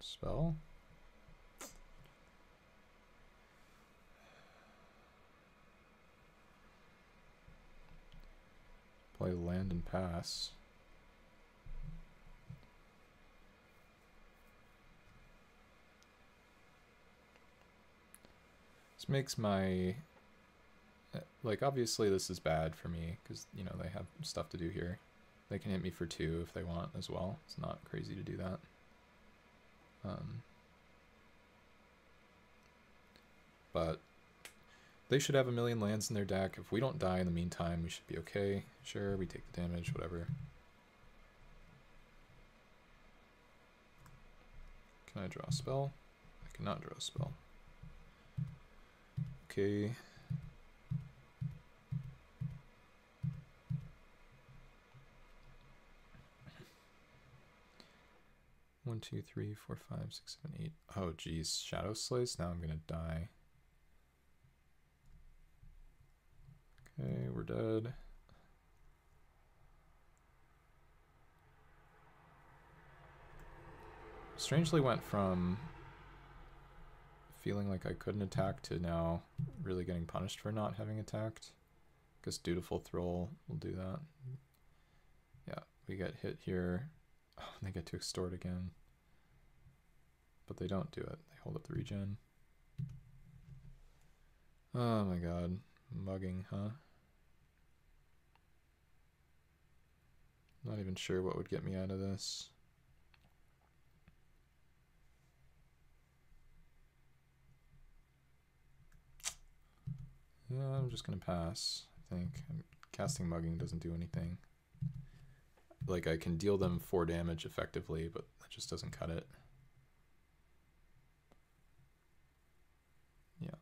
Spell. play land and pass. This makes my... Like, obviously this is bad for me, because, you know, they have stuff to do here. They can hit me for 2 if they want as well. It's not crazy to do that. But they should have a million lands in their deck. If we don't die in the meantime, we should be okay. Sure, we take the damage, whatever. Can I draw a spell? I cannot draw a spell. Okay. One, two, three, four, 5, 6, 7, 8. Oh, geez. Shadow Slice? Now I'm gonna die. Okay, we're dead. Strangely went from feeling like I couldn't attack to now really getting punished for not having attacked. Because Dutiful Thrall will do that. Yeah, we get hit here. Oh, they get to extort again. But they don't do it. They hold up the regen. Oh my god. Mugging, huh? Not even sure what would get me out of this. Yeah, I'm just gonna pass, I think. Casting Mugging doesn't do anything. Like, I can deal them 4 damage effectively, but that just doesn't cut it. Yeah.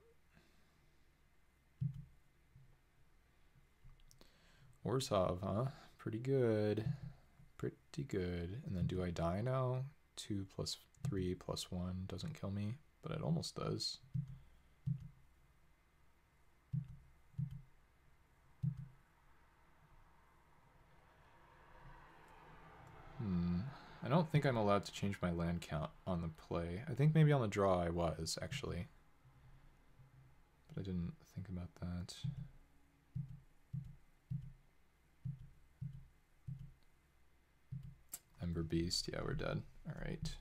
Orzhov, huh? Pretty good. Pretty good. And then do I die now? 2 plus 3 plus 1 doesn't kill me, but it almost does. I don't think I'm allowed to change my land count on the play. I think maybe on the draw I was, actually. But I didn't think about that. Ember Beast, yeah, we're dead. Alright.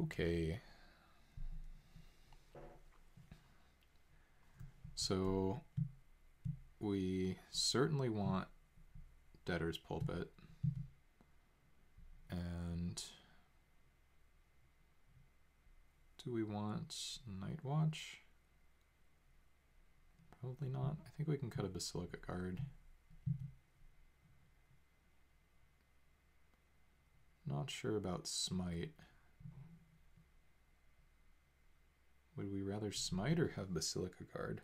Okay. So we certainly want Debtor's Pulpit. And do we want Night Watch? Probably not. I think we can cut a Basilica card. Not sure about Smite. Would we rather Smite or have Basilica card?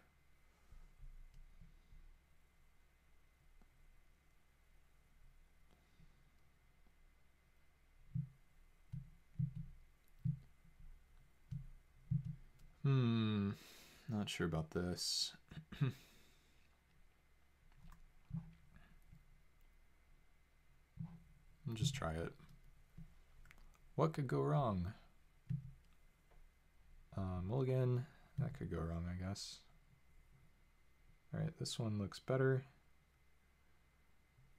Not sure about this. I'll just try it. What could go wrong? Mulligan, that could go wrong, I guess. Alright, this one looks better.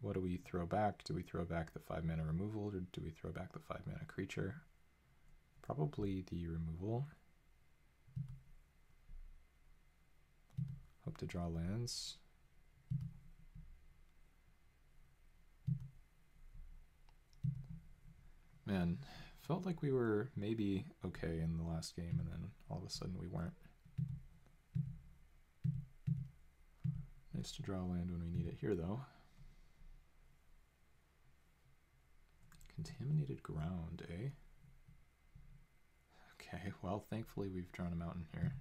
What do we throw back? Do we throw back the 5 mana removal, or do we throw back the 5 mana creature? Probably the removal. Hope to draw lands. Man, felt like we were maybe okay in the last game, and then all of a sudden we weren't. Nice to draw land when we need it here, though. Contaminated ground, eh? Okay, well, thankfully we've drawn a mountain here.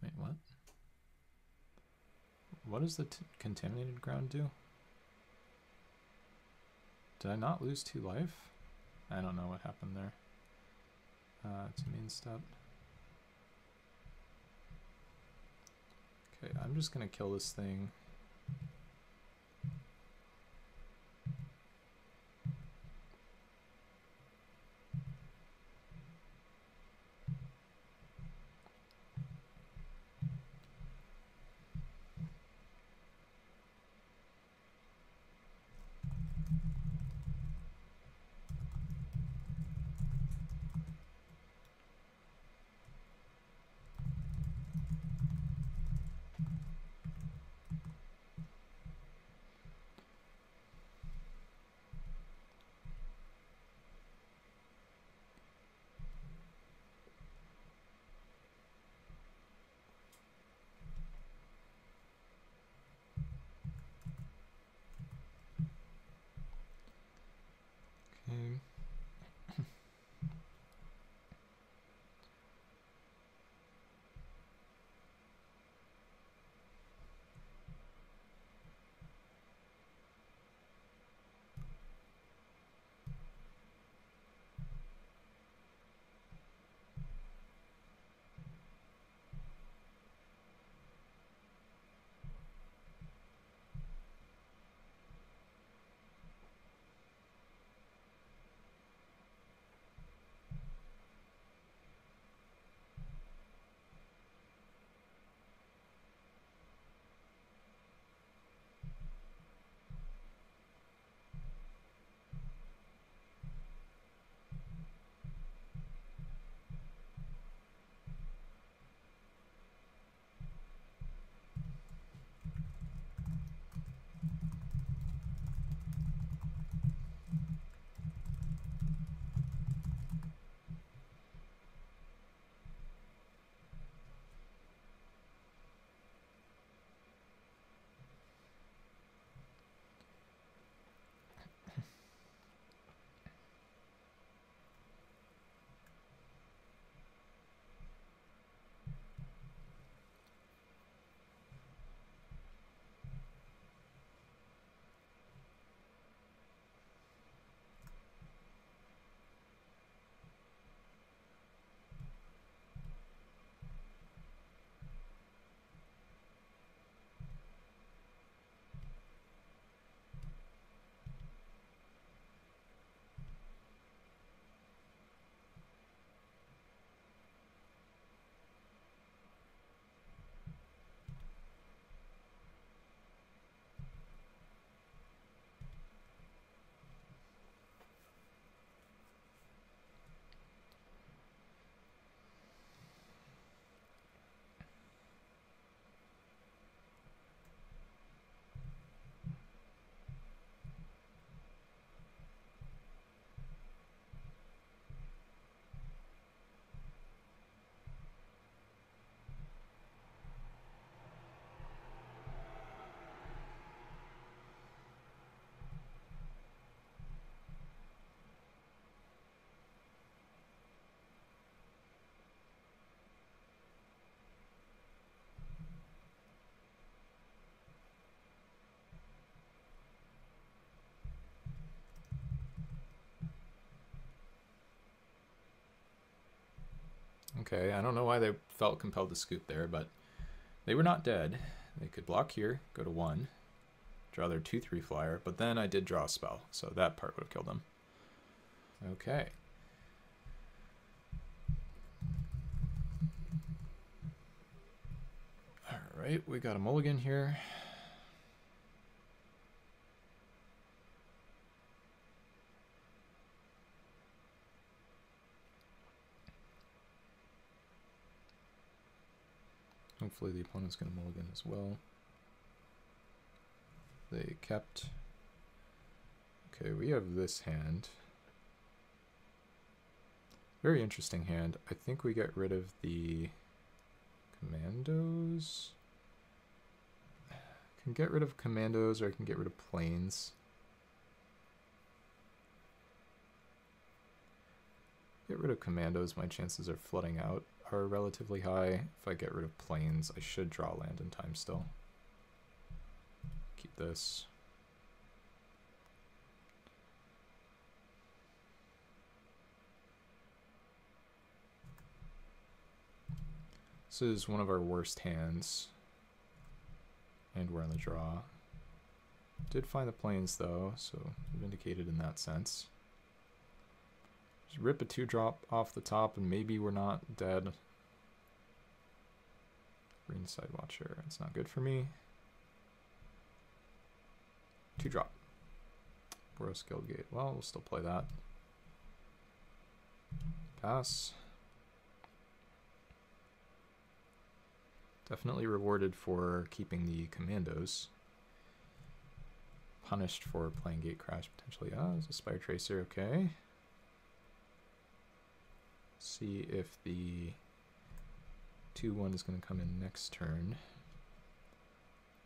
Wait, what? What does the contaminated ground do? Did I not lose 2 life? I don't know what happened there. It's a main step. Okay, I'm just gonna kill this thing. Okay. Okay, I don't know why they felt compelled to scoop there, but they were not dead. They could block here, go to 1, draw their 2/3 flyer, but then I did draw a spell, so that part would have killed them. Okay. Alright, we got a mulligan here. Hopefully the opponent's going to mulligan as well. They kept. Okay, we have this hand. Very interesting hand. I think we get rid of the commandos. I can get rid of commandos, or I can get rid of planes. Get rid of commandos, my chances of flooding out are relatively high. If I get rid of planes, I should draw land in time still. Keep this. This is one of our worst hands. And we're on the draw. Did find the plains though, so vindicated in that sense. Just rip a 2-drop off the top and maybe we're not dead. Green Side Watcher, it's not good for me. 2-drop. Boros Guildgate, well, we'll still play that. Pass. Definitely rewarded for keeping the commandos. Punished for playing Gatecrash potentially. Ah, there's a Spire Tracer, okay. See if the 2-1 is going to come in next turn.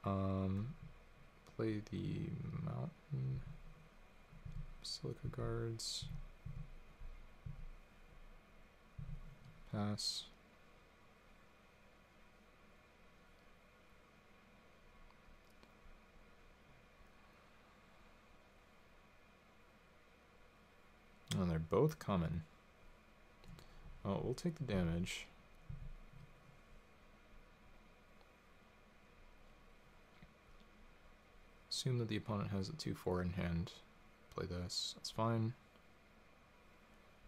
Play the Mountain Basilica Guards. Pass. Oh, they're both coming. Oh, we'll take the damage. Assume that the opponent has a 2-4 in hand. Play this, that's fine.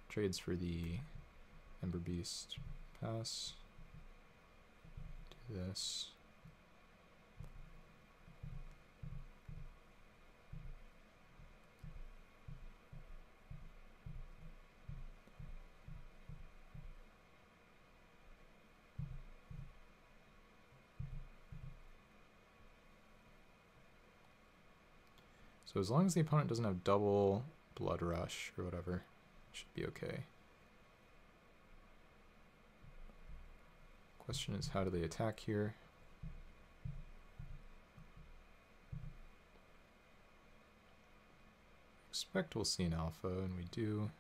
Trades for the Ember Beast. Pass. Do this. So as long as the opponent doesn't have double Blood Rush or whatever, it should be okay. Question is, how do they attack here? Expect we'll see an alpha, and we do.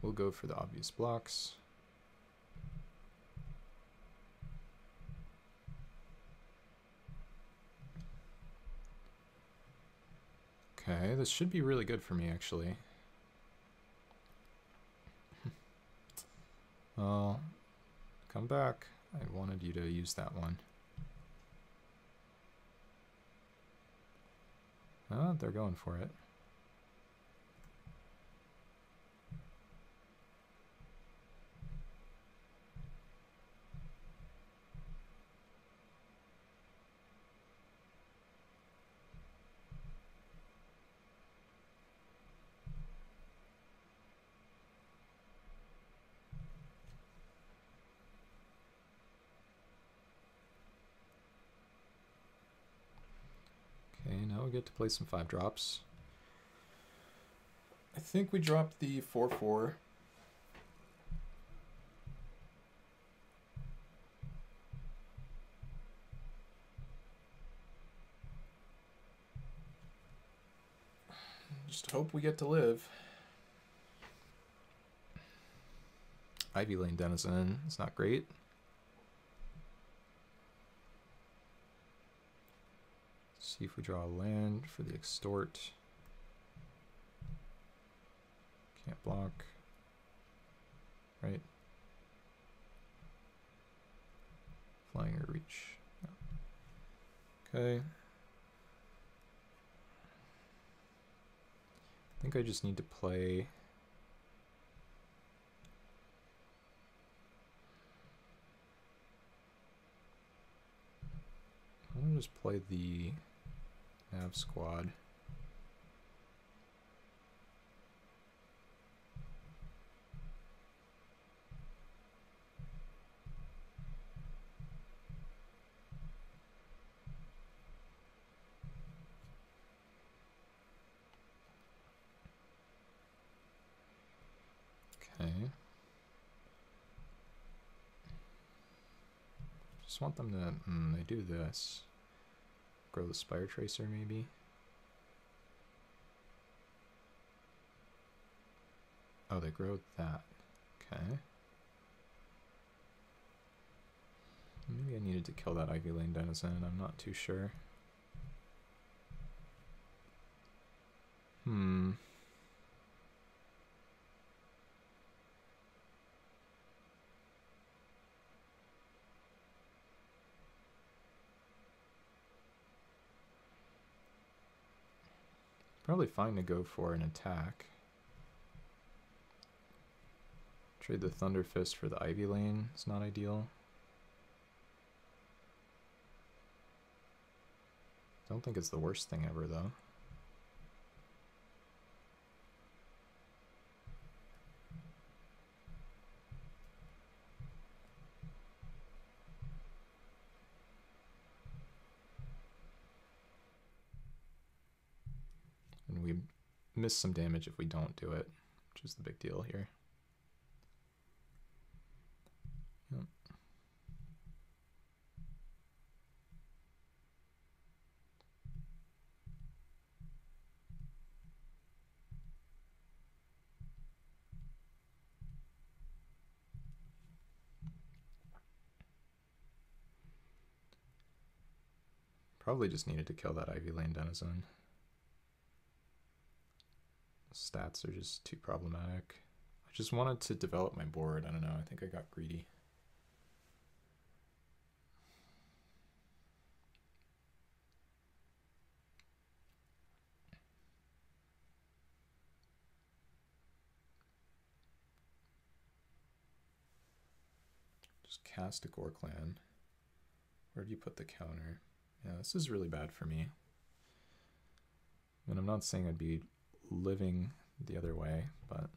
We'll go for the obvious blocks. Okay, this should be really good for me, actually. Well, come back. I wanted you to use that one. Oh, they're going for it. Okay, now we get to play some 5-drops. I think we dropped the 4-4. Just hope we get to live. Ivy Lane Denizen, it's not great. See if we draw a land for the extort. Can't block. Right. Flying or reach. No. Okay. I think I just need to play. I'm gonna just play the Nav Squad. Okay. Just want them to, they do this. Grow the Spire Tracer maybe. Oh, they grow that. Okay. Maybe I needed to kill that Ivy Lane Denizen, I'm not too sure. Probably fine to go for an attack. Trade the Thunder Fist for the Ivy Lane. It's not ideal. Don't think it's the worst thing ever, though. And we miss some damage if we don't do it, which is the big deal here. Yep. Probably just needed to kill that Ivy Lane Denizen. Stats are just too problematic. I just wanted to develop my board. I don't know. I think I got greedy. Just cast a Gore Clan. Where do you put the counter? Yeah, this is really bad for me. And I'm not saying I'd be living the other way, but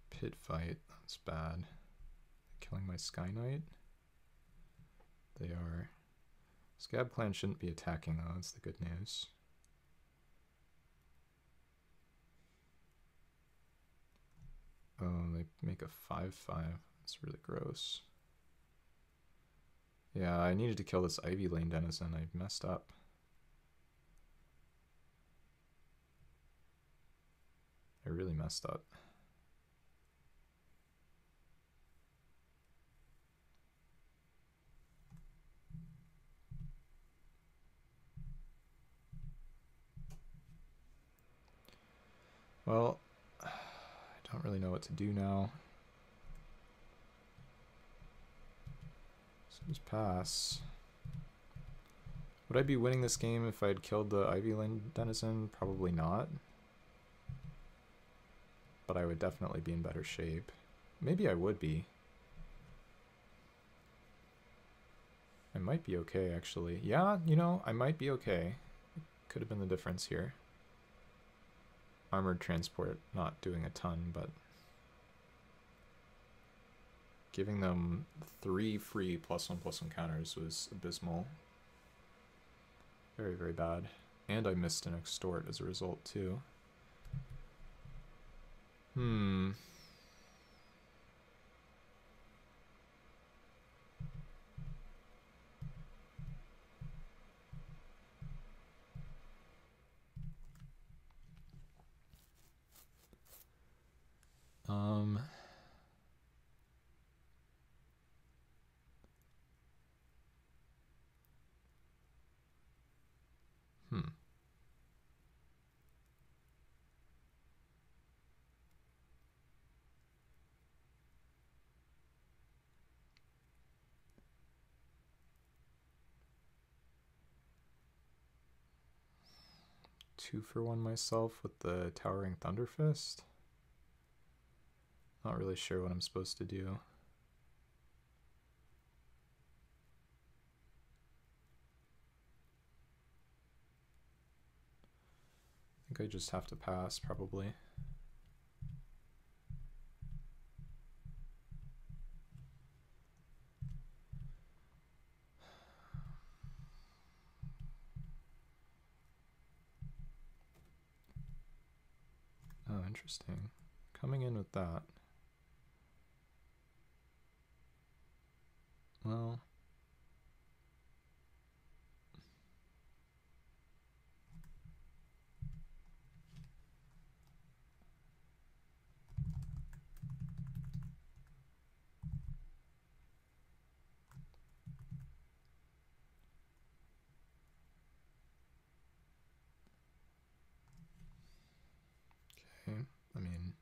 Pit fight, that's bad. Killing my Sky Knight. They are. Scab Clan shouldn't be attacking though, that's the good news. Oh, they make a 5/5. That's really gross. Yeah, I needed to kill this Ivy Lane Denizen. I messed up. I really messed up. Well, I don't really know what to do now. So just pass. Would I be winning this game if I had killed the Ivy Lane Denizen? Probably not. But I would definitely be in better shape. Maybe I would be. I might be okay, actually. Yeah, you know, I might be okay. Could have been the difference here. Armored transport not doing a ton, but giving them 3 free +1/+1 counters was abysmal. Very, very bad. And I missed an extort as a result, too. Two for one myself with the Towering Thunderfist. Not really sure what I'm supposed to do. I think I just have to pass, probably. Oh, interesting. coming in with that. Well, okay, I mean,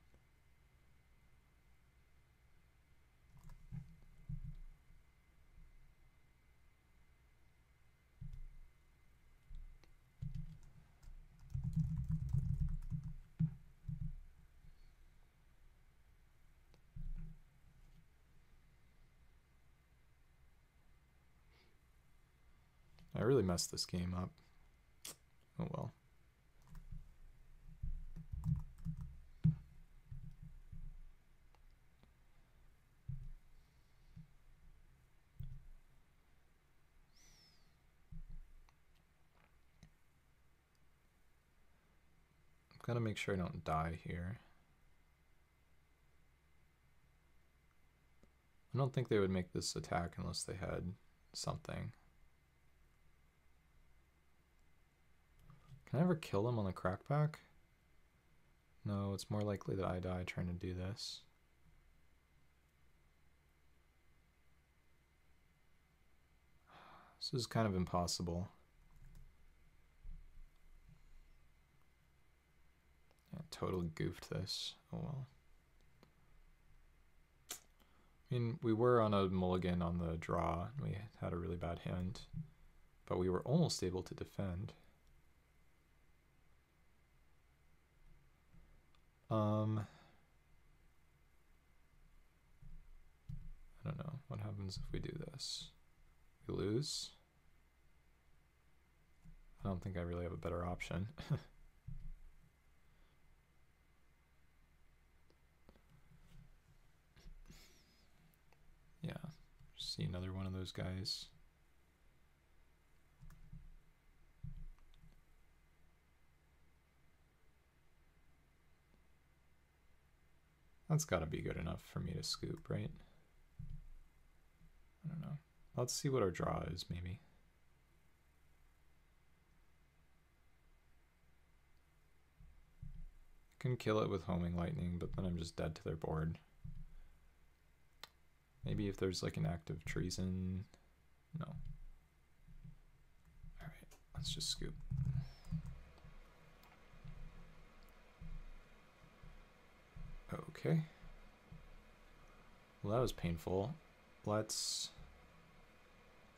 I really messed this game up. Oh well. I'm gonna make sure I don't die here. I don't think they would make this attack unless they had something. Can I ever kill him on the crackback? No, it's more likely that I die trying to do this. This is kind of impossible. Yeah, totally goofed this. Oh well. I mean, we were on a mulligan on the draw. We had a really bad hand, but we were almost able to defend. I don't know. What happens if we do this? We lose? I don't think I really have a better option. Yeah, see another one of those guys. That's got to be good enough for me to scoop, right? I don't know. Let's see what our draw is, maybe. I can kill it with homing lightning, but then I'm just dead to their board. Maybe if there's like an act of treason. No. Alright, let's just scoop. Okay. Well, that was painful. Let's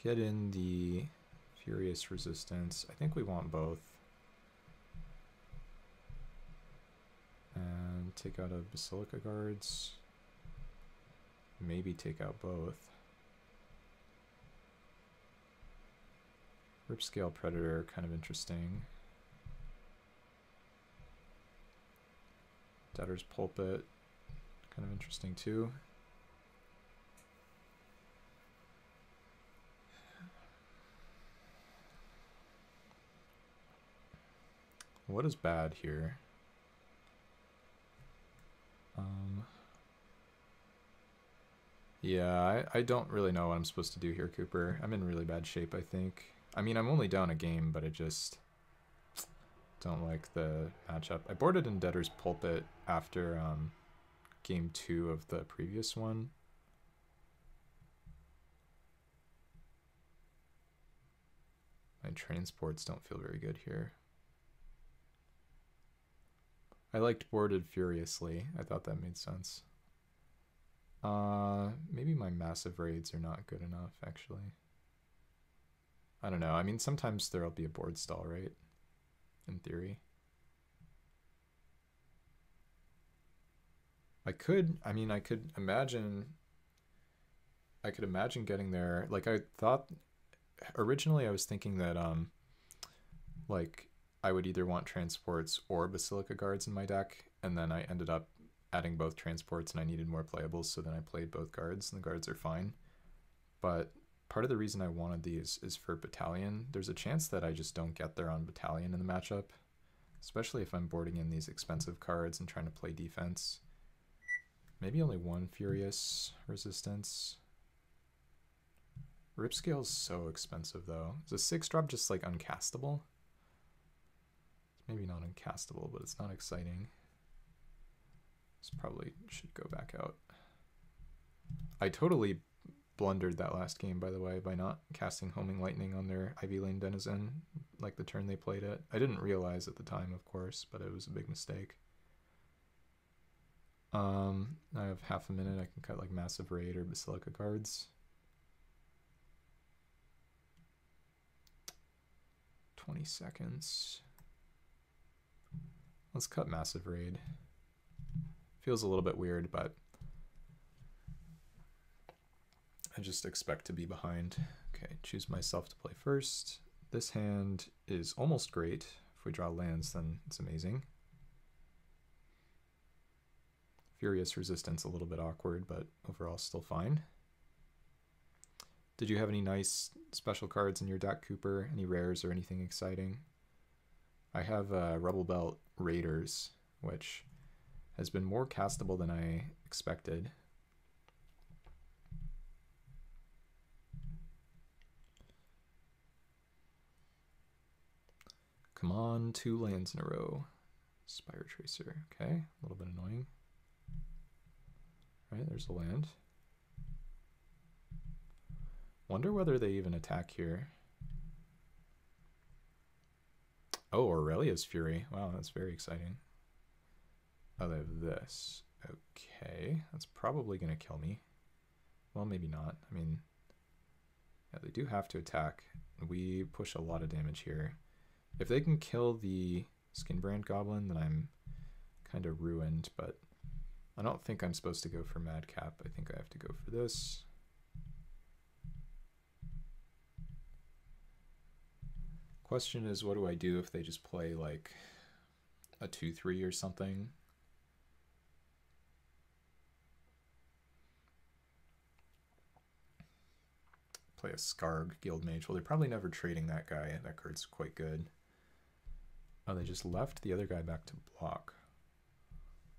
get in the Furious Resistance. I think we want both. And take out a Basilica Guards. Maybe take out both. Ripscale Predator, kind of interesting. Debtor's Pulpit, kind of interesting too. What is bad here? Yeah, I don't really know what I'm supposed to do here, Cooper. I'm in really bad shape, I think. I mean, I'm only down a game, but I just don't like the matchup. I boarded in Debtor's Pulpit after game 2 of the previous one. My transports don't feel very good here. I liked boarded furiously. I thought that made sense. Maybe my massive raids are not good enough, actually. I don't know. I mean, sometimes there'll be a board stall, right? In theory. I could imagine getting there. Like, I thought originally I was thinking that like I would either want transports or Basilica Guards in my deck, and then I ended up adding both transports and I needed more playables, so then I played both guards, and the guards are fine. But part of the reason I wanted these is for Battalion. There's a chance that I just don't get there on Battalion in the matchup, especially if I'm boarding in these expensive cards and trying to play defense. Maybe only one Furious resistance. Ripscale's so expensive though. Is a 6-drop just like uncastable? It's maybe not uncastable, but it's not exciting. This probably should go back out. I totally blundered that last game, by the way, by not casting Homing Lightning on their Ivy Lane Denizen, like the turn they played it. I didn't realize at the time, of course, but it was a big mistake. I have half a minute. I can cut like Massive Raid or Basilica cards. 20 seconds. Let's cut Massive Raid. Feels a little bit weird, but I just expect to be behind. Okay, choose myself to play first. This hand is almost great. If we draw lands, then it's amazing. Furious resistance a little bit awkward, but overall still fine. Did you have any nice special cards in your deck, Cooper? Any rares or anything exciting? I have Rebel Belt Raiders, which has been more castable than I expected. Come on, 2 lands in a row. Spire Tracer, okay, a little bit annoying. Right, there's a land. Wonder whether they even attack here. Oh, Aurelia's Fury. Wow, that's very exciting. Oh, they have this. Okay, that's probably going to kill me. Well, maybe not. I mean, yeah, they do have to attack. We push a lot of damage here. If they can kill the Skinbrand Goblin, then I'm kind of ruined, but I don't think I'm supposed to go for Madcap. I think I have to go for this. Question is, what do I do if they just play like a 2-3 or something? Play a Skarg Guildmage. Well, they're probably never trading that guy. That card's quite good. Oh, they just left the other guy back to block.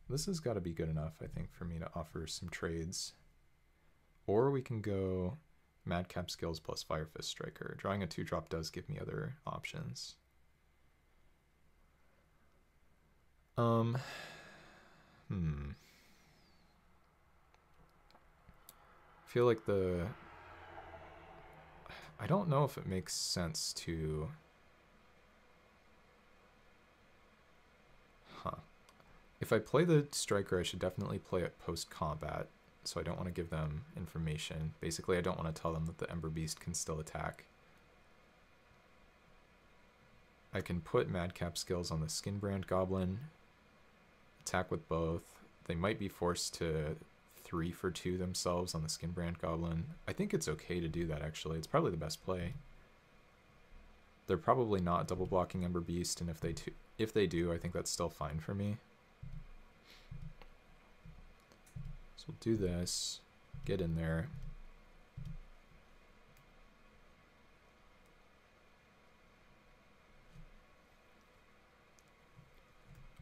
This has got to be good enough, I think, for me to offer some trades. Or we can go Madcap Skills plus Fire Fist Striker. Drawing a 2-drop does give me other options. I feel like I don't know if it makes sense to... If I play the Striker, I should definitely play it post-combat, so I don't want to give them information. Basically, I don't want to tell them that the Ember Beast can still attack. I can put Madcap Skills on the Skinbrand Goblin, attack with both. They might be forced to 3-for-2 themselves on the Skinbrand Goblin. I think it's okay to do that, actually. It's probably the best play. They're probably not double blocking Ember Beast, and if they do, I think that's still fine for me. So we'll do this, get in there.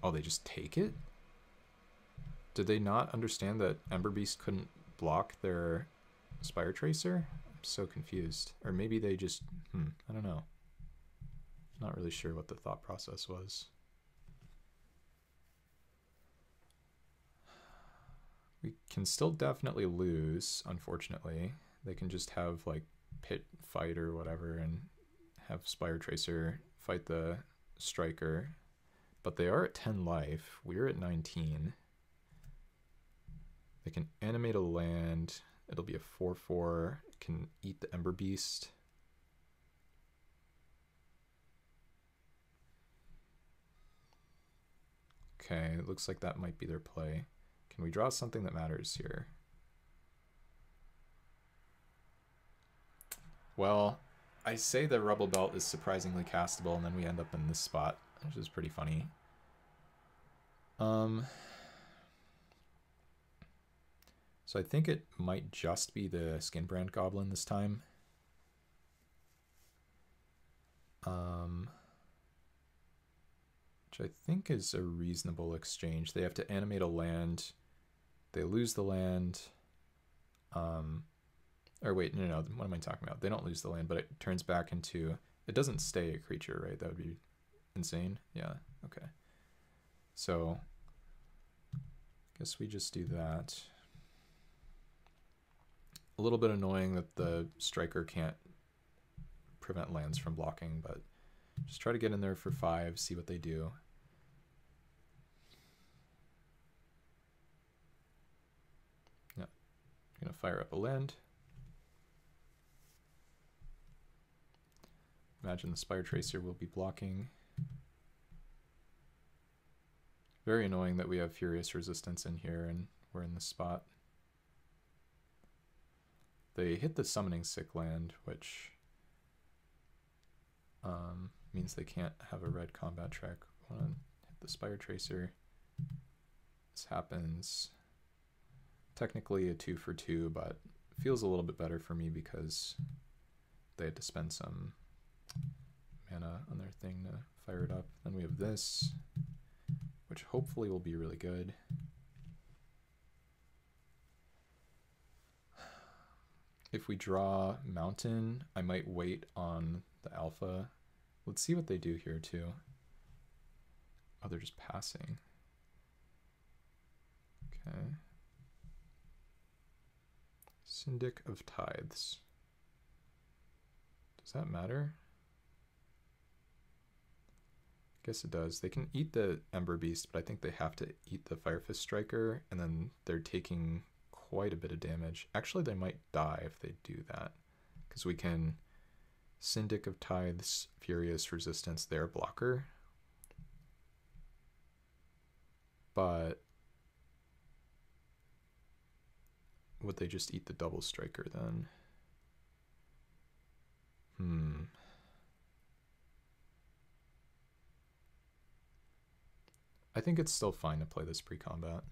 Oh, they just take it? Did they not understand that Ember Beast couldn't block their Spire Tracer? I'm so confused. Or maybe they just, I don't know. Not really sure what the thought process was. We can still definitely lose, unfortunately. They can just have like pit fight or whatever and have Spire Tracer fight the Striker. But they are at 10 life. We're at 19. They can animate a land. It'll be a 4/4. It can eat the Ember Beast. Okay, it looks like that might be their play. Can we draw something that matters here? Well, I say the Rebel Belt is surprisingly castable, and then we end up in this spot, which is pretty funny. So I think it might just be the Skinbrand Goblin this time. Which I think is a reasonable exchange. They have to animate a land they lose the land. Or wait, no, what am I talking about? They don't lose the land, but it turns back into, it doesn't stay a creature, right? That would be insane. Yeah, okay. So, I guess we just do that. A little bit annoying that the striker can't prevent lands from blocking, but just try to get in there for 5, see what they do. Yeah, I'm gonna fire up a land. Imagine the Spire Tracer will be blocking. Very annoying that we have Furious Resistance in here and we're in this spot. They hit the Summoning Sick land, which means they can't have a red combat track. I want to hit the Spire Tracer. This happens. Technically a 2 for 2, but it feels a little bit better for me because they had to spend some mana on their thing to fire it up. Then we have this, which hopefully will be really good. If we draw Mountain, I might wait on the alpha. Let's see what they do here too. Oh, they're just passing. Okay. Syndic of Tithes. Does that matter? I guess it does. They can eat the Ember Beast, but I think they have to eat the Firefist Striker, and then they're taking quite a bit of damage. Actually, they might die if they do that, because we can Syndic of Tithes, Furious Resistance, their blocker. But would they just eat the double striker then? I think it's still fine to play this pre-combat.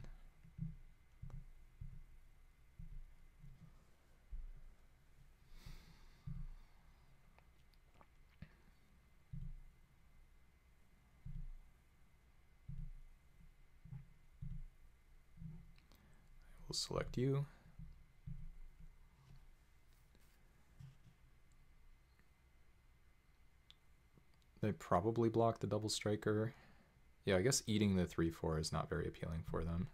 I will select you. They probably block the double striker. Yeah, I guess eating the 3/4 is not very appealing for them.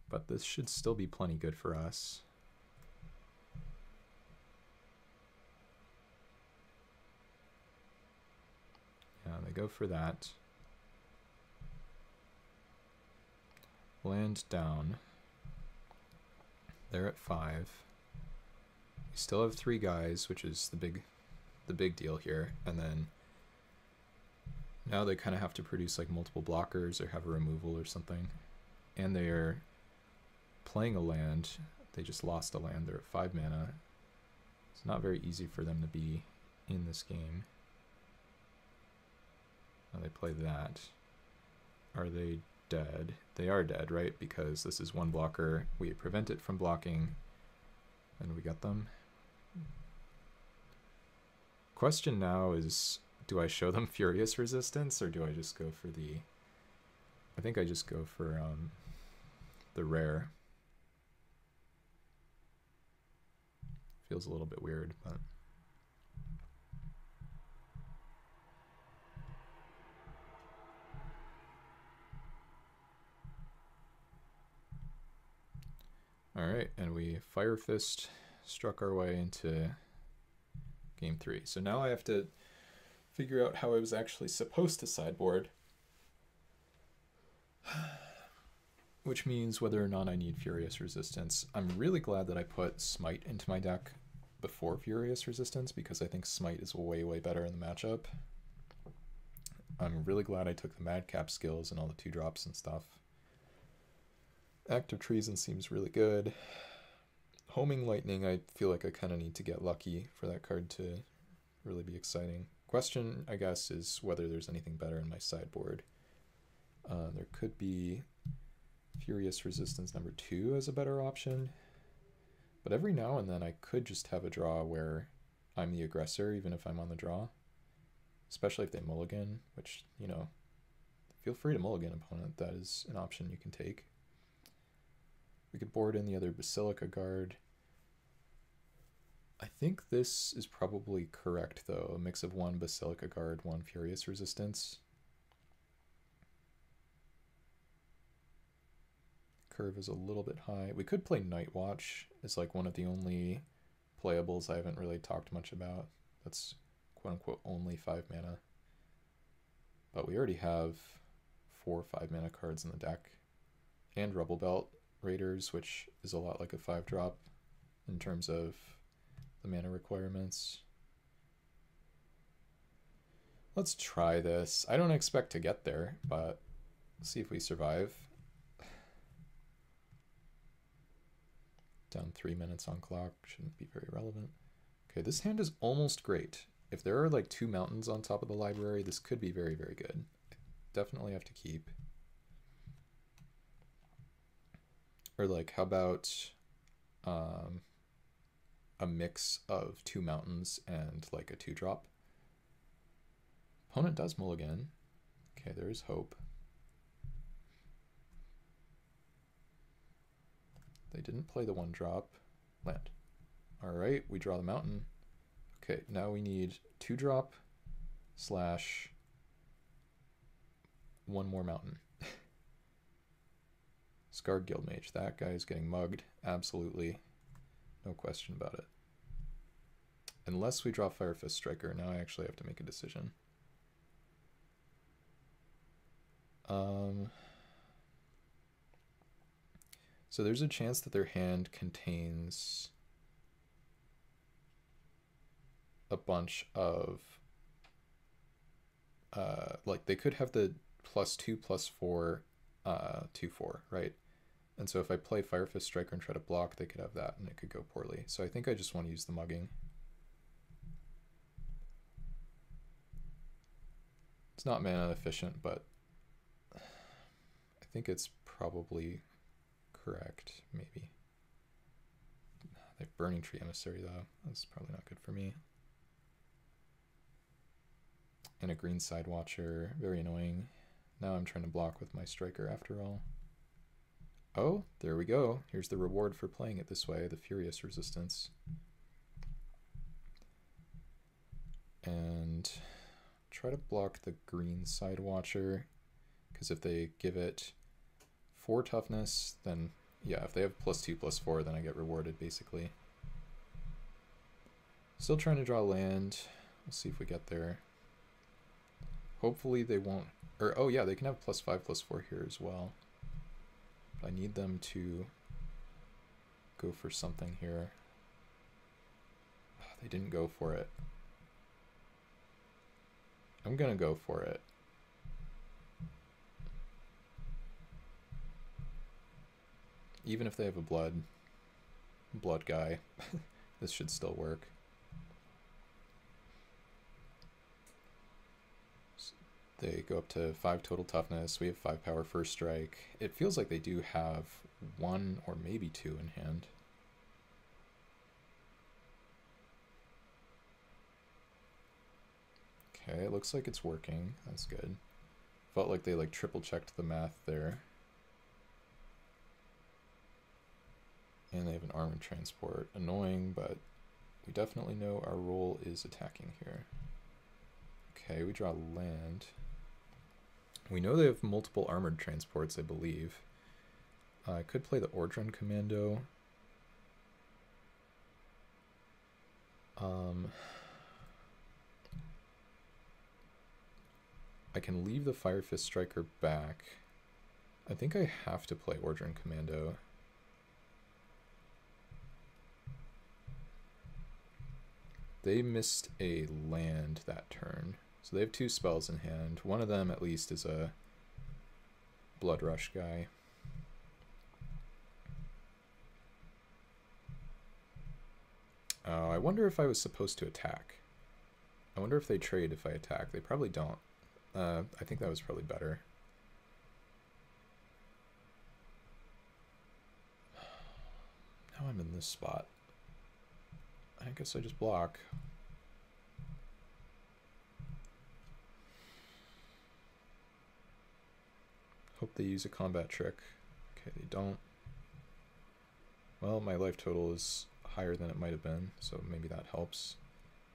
But this should still be plenty good for us. Yeah, they go for that. Land down. They're at 5. We still have 3 guys, which is the big deal here. And then now they kind of have to produce like multiple blockers or have a removal or something. And they're playing a land. They just lost a land. They're at 5 mana. It's not very easy for them to be in this game. Now they play that. Are they dead? They are dead, right? Because this is 1 blocker. We prevent it from blocking, and we got them. Question now is, do I show them Furious Resistance, or do I just go for the... I think I just go for the rare. Feels a little bit weird, but... Alright, and we Fire Fist struck our way into game 3. So now I have to figure out how I was actually supposed to sideboard. Which means whether or not I need Furious Resistance. I'm really glad that I put Smite into my deck before Furious Resistance, because I think Smite is way, way better in the matchup. I'm really glad I took the Madcap skills and all the 2-drops and stuff. Act of Treason seems really good. Homing Lightning, I feel like I kind of need to get lucky for that card to really be exciting. Question, I guess, is whether there's anything better in my sideboard. There could be Furious Resistance number 2 as a better option. But every now and then I could just have a draw where I'm the aggressor, even if I'm on the draw. Especially if they mulligan, which, you know, feel free to mulligan opponent. That is an option you can take. We could board in the other Basilica Guard. I think this is probably correct, though. A mix of 1 Basilica Guard, 1 Furious Resistance. Curve is a little bit high. We could play Night Watch. It's like one of the only playables I haven't really talked much about. That's quote-unquote only 5 mana. But we already have 4 5-mana cards in the deck. And Rubble Belt Raiders, which is a lot like a 5-drop in terms of the mana requirements. Let's try this. I don't expect to get there, but see if we survive. Down 3 minutes on clock, shouldn't be very relevant. Okay, this hand is almost great. If there are like 2 mountains on top of the library, this could be very, very good. Definitely have to keep. Or like, how about a mix of 2 mountains and like a 2-drop? Opponent does mulligan. Okay, there is hope. They didn't play the 1-drop. Land. All right, we draw the mountain. Okay, now we need 2-drop slash 1 more mountain. Scarred Guildmage. That guy is getting mugged. Absolutely. No question about it. Unless we draw Firefist Striker. Now I actually have to make a decision. So there's a chance that their hand contains a bunch of like they could have the +2/+4 2/4, right? And so if I play Firefist Striker and try to block, they could have that and it could go poorly. So I think I just want to use the mugging. It's not mana efficient, but I think it's probably correct, maybe. They have Burning Tree Emissary though. That's probably not good for me. And a green Side Watcher, very annoying. Now I'm trying to block with my striker after all. Oh, there we go. Here's the reward for playing it this way, the Furious Resistance. And try to block the green Side Watcher, because if they give it 4 toughness, then yeah, if they have +2/+4, then I get rewarded basically. Still trying to draw land. We'll see if we get there. Hopefully they won't, or oh yeah, they can have +5/+4 here as well. But I need them to go for something here. They didn't go for it. I'm gonna go for it. Even if they have a blood guy, this should still work. They go up to 5 total toughness. We have 5 power first strike. It feels like they do have 1 or maybe 2 in hand. Okay, it looks like it's working. That's good. Felt like they like triple checked the math there. And they have an armored transport. Annoying, but we definitely know our role is attacking here. Okay, we draw land. We know they have multiple armored transports, I believe. I could play the Ordrun Commando. I can leave the Firefist Striker back. I think I have to play Ordrun Commando. They missed a land that turn. So they have 2 spells in hand. One of them, at least, is a Blood Rush guy. I wonder if I was supposed to attack. I wonder if they trade if I attack. They probably don't. I think that was probably better. Now I'm in this spot. I guess I just block. Hope they use a combat trick. Okay, they don't. Well, my life total is higher than it might have been, so maybe that helps.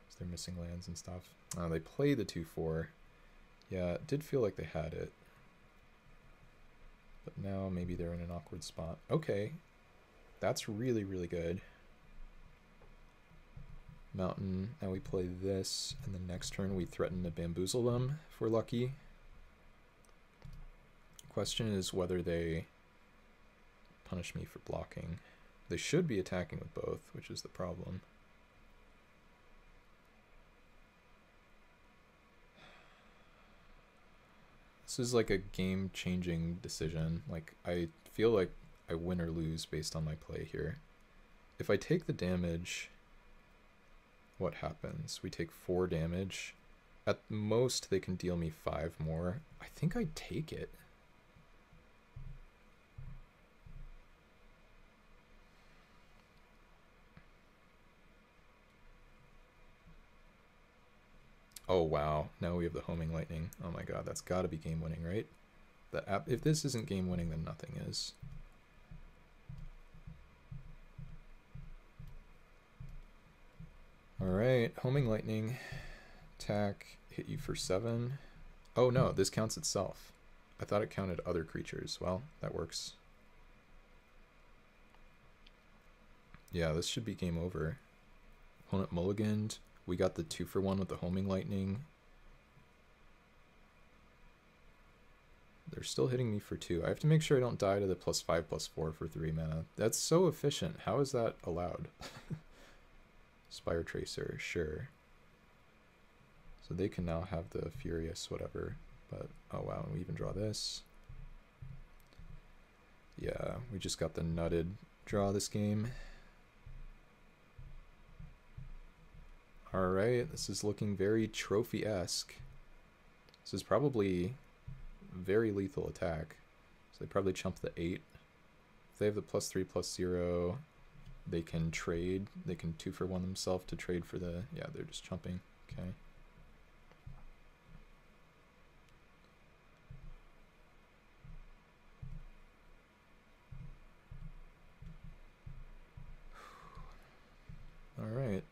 So they're missing lands and stuff. They play the 2/4. Yeah, it did feel like they had it. But now maybe they're in an awkward spot. Okay, that's really, really good. Mountain, now we play this, and the next turn we threaten to bamboozle them if we're lucky. Question is whether they punish me for blocking. They should be attacking with both, which is the problem. This is like a game-changing decision. Like, I feel like I win or lose based on my play here. If I take the damage, what happens? We take 4 damage. At most, they can deal me 5 more. I think I take it. Oh wow, now we have the homing lightning. Oh my god, that's gotta be game winning, right? If this isn't game winning, then nothing is. Alright, homing lightning. Attack, hit you for 7. Oh no, this counts itself. I thought it counted other creatures. Well, that works. Yeah, this should be game over. Opponent mulliganed. We got the 2-for-1 with the homing lightning. They're still hitting me for 2. I have to make sure I don't die to the +5/+4 for 3 mana. That's so efficient. How is that allowed? Spire Tracer, sure. So they can now have the Furious whatever. But, oh wow, and we even draw this. Yeah, we just got the nutted draw this game. Alright, this is looking very trophy-esque. This is probably very lethal attack. So they probably chump the 8. If they have the +3/+0, they can trade. They can 2-for-1 themselves to trade for the... Yeah, they're just chumping. Okay. Alright.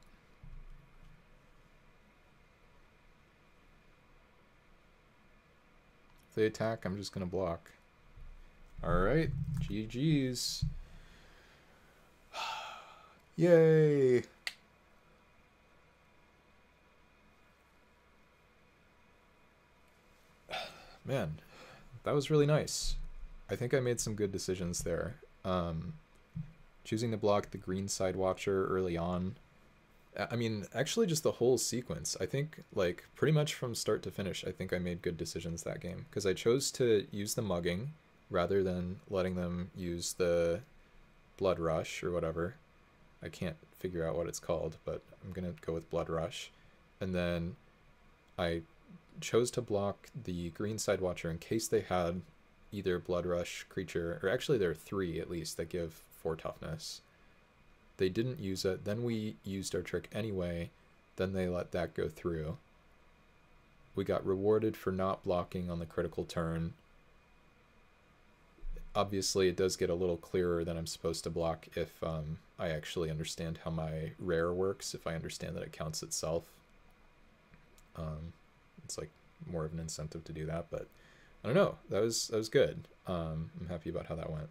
If they attack, I'm just going to block. Alright, GG's. Yay! Man, that was really nice. I think I made some good decisions there. Choosing to block the green side watcher early on. I mean, actually just the whole sequence. I think, like, pretty much from start to finish, I think I made good decisions that game. Because I chose to use the mugging rather than letting them use the Blood Rush or whatever. I can't figure out what it's called, but I'm going to go with Blood Rush. And then I chose to block the green side watcher in case they had either Blood Rush creature, or actually there are 3 at least that give 4 toughness. They didn't use it, then we used our trick anyway, then they let that go through. We got rewarded for not blocking on the critical turn. Obviously it does get a little clearer than I'm supposed to block if I actually understand how my rare works, if I understand that it counts itself. It's like more of an incentive to do that, but I don't know, that was good. I'm happy about how that went.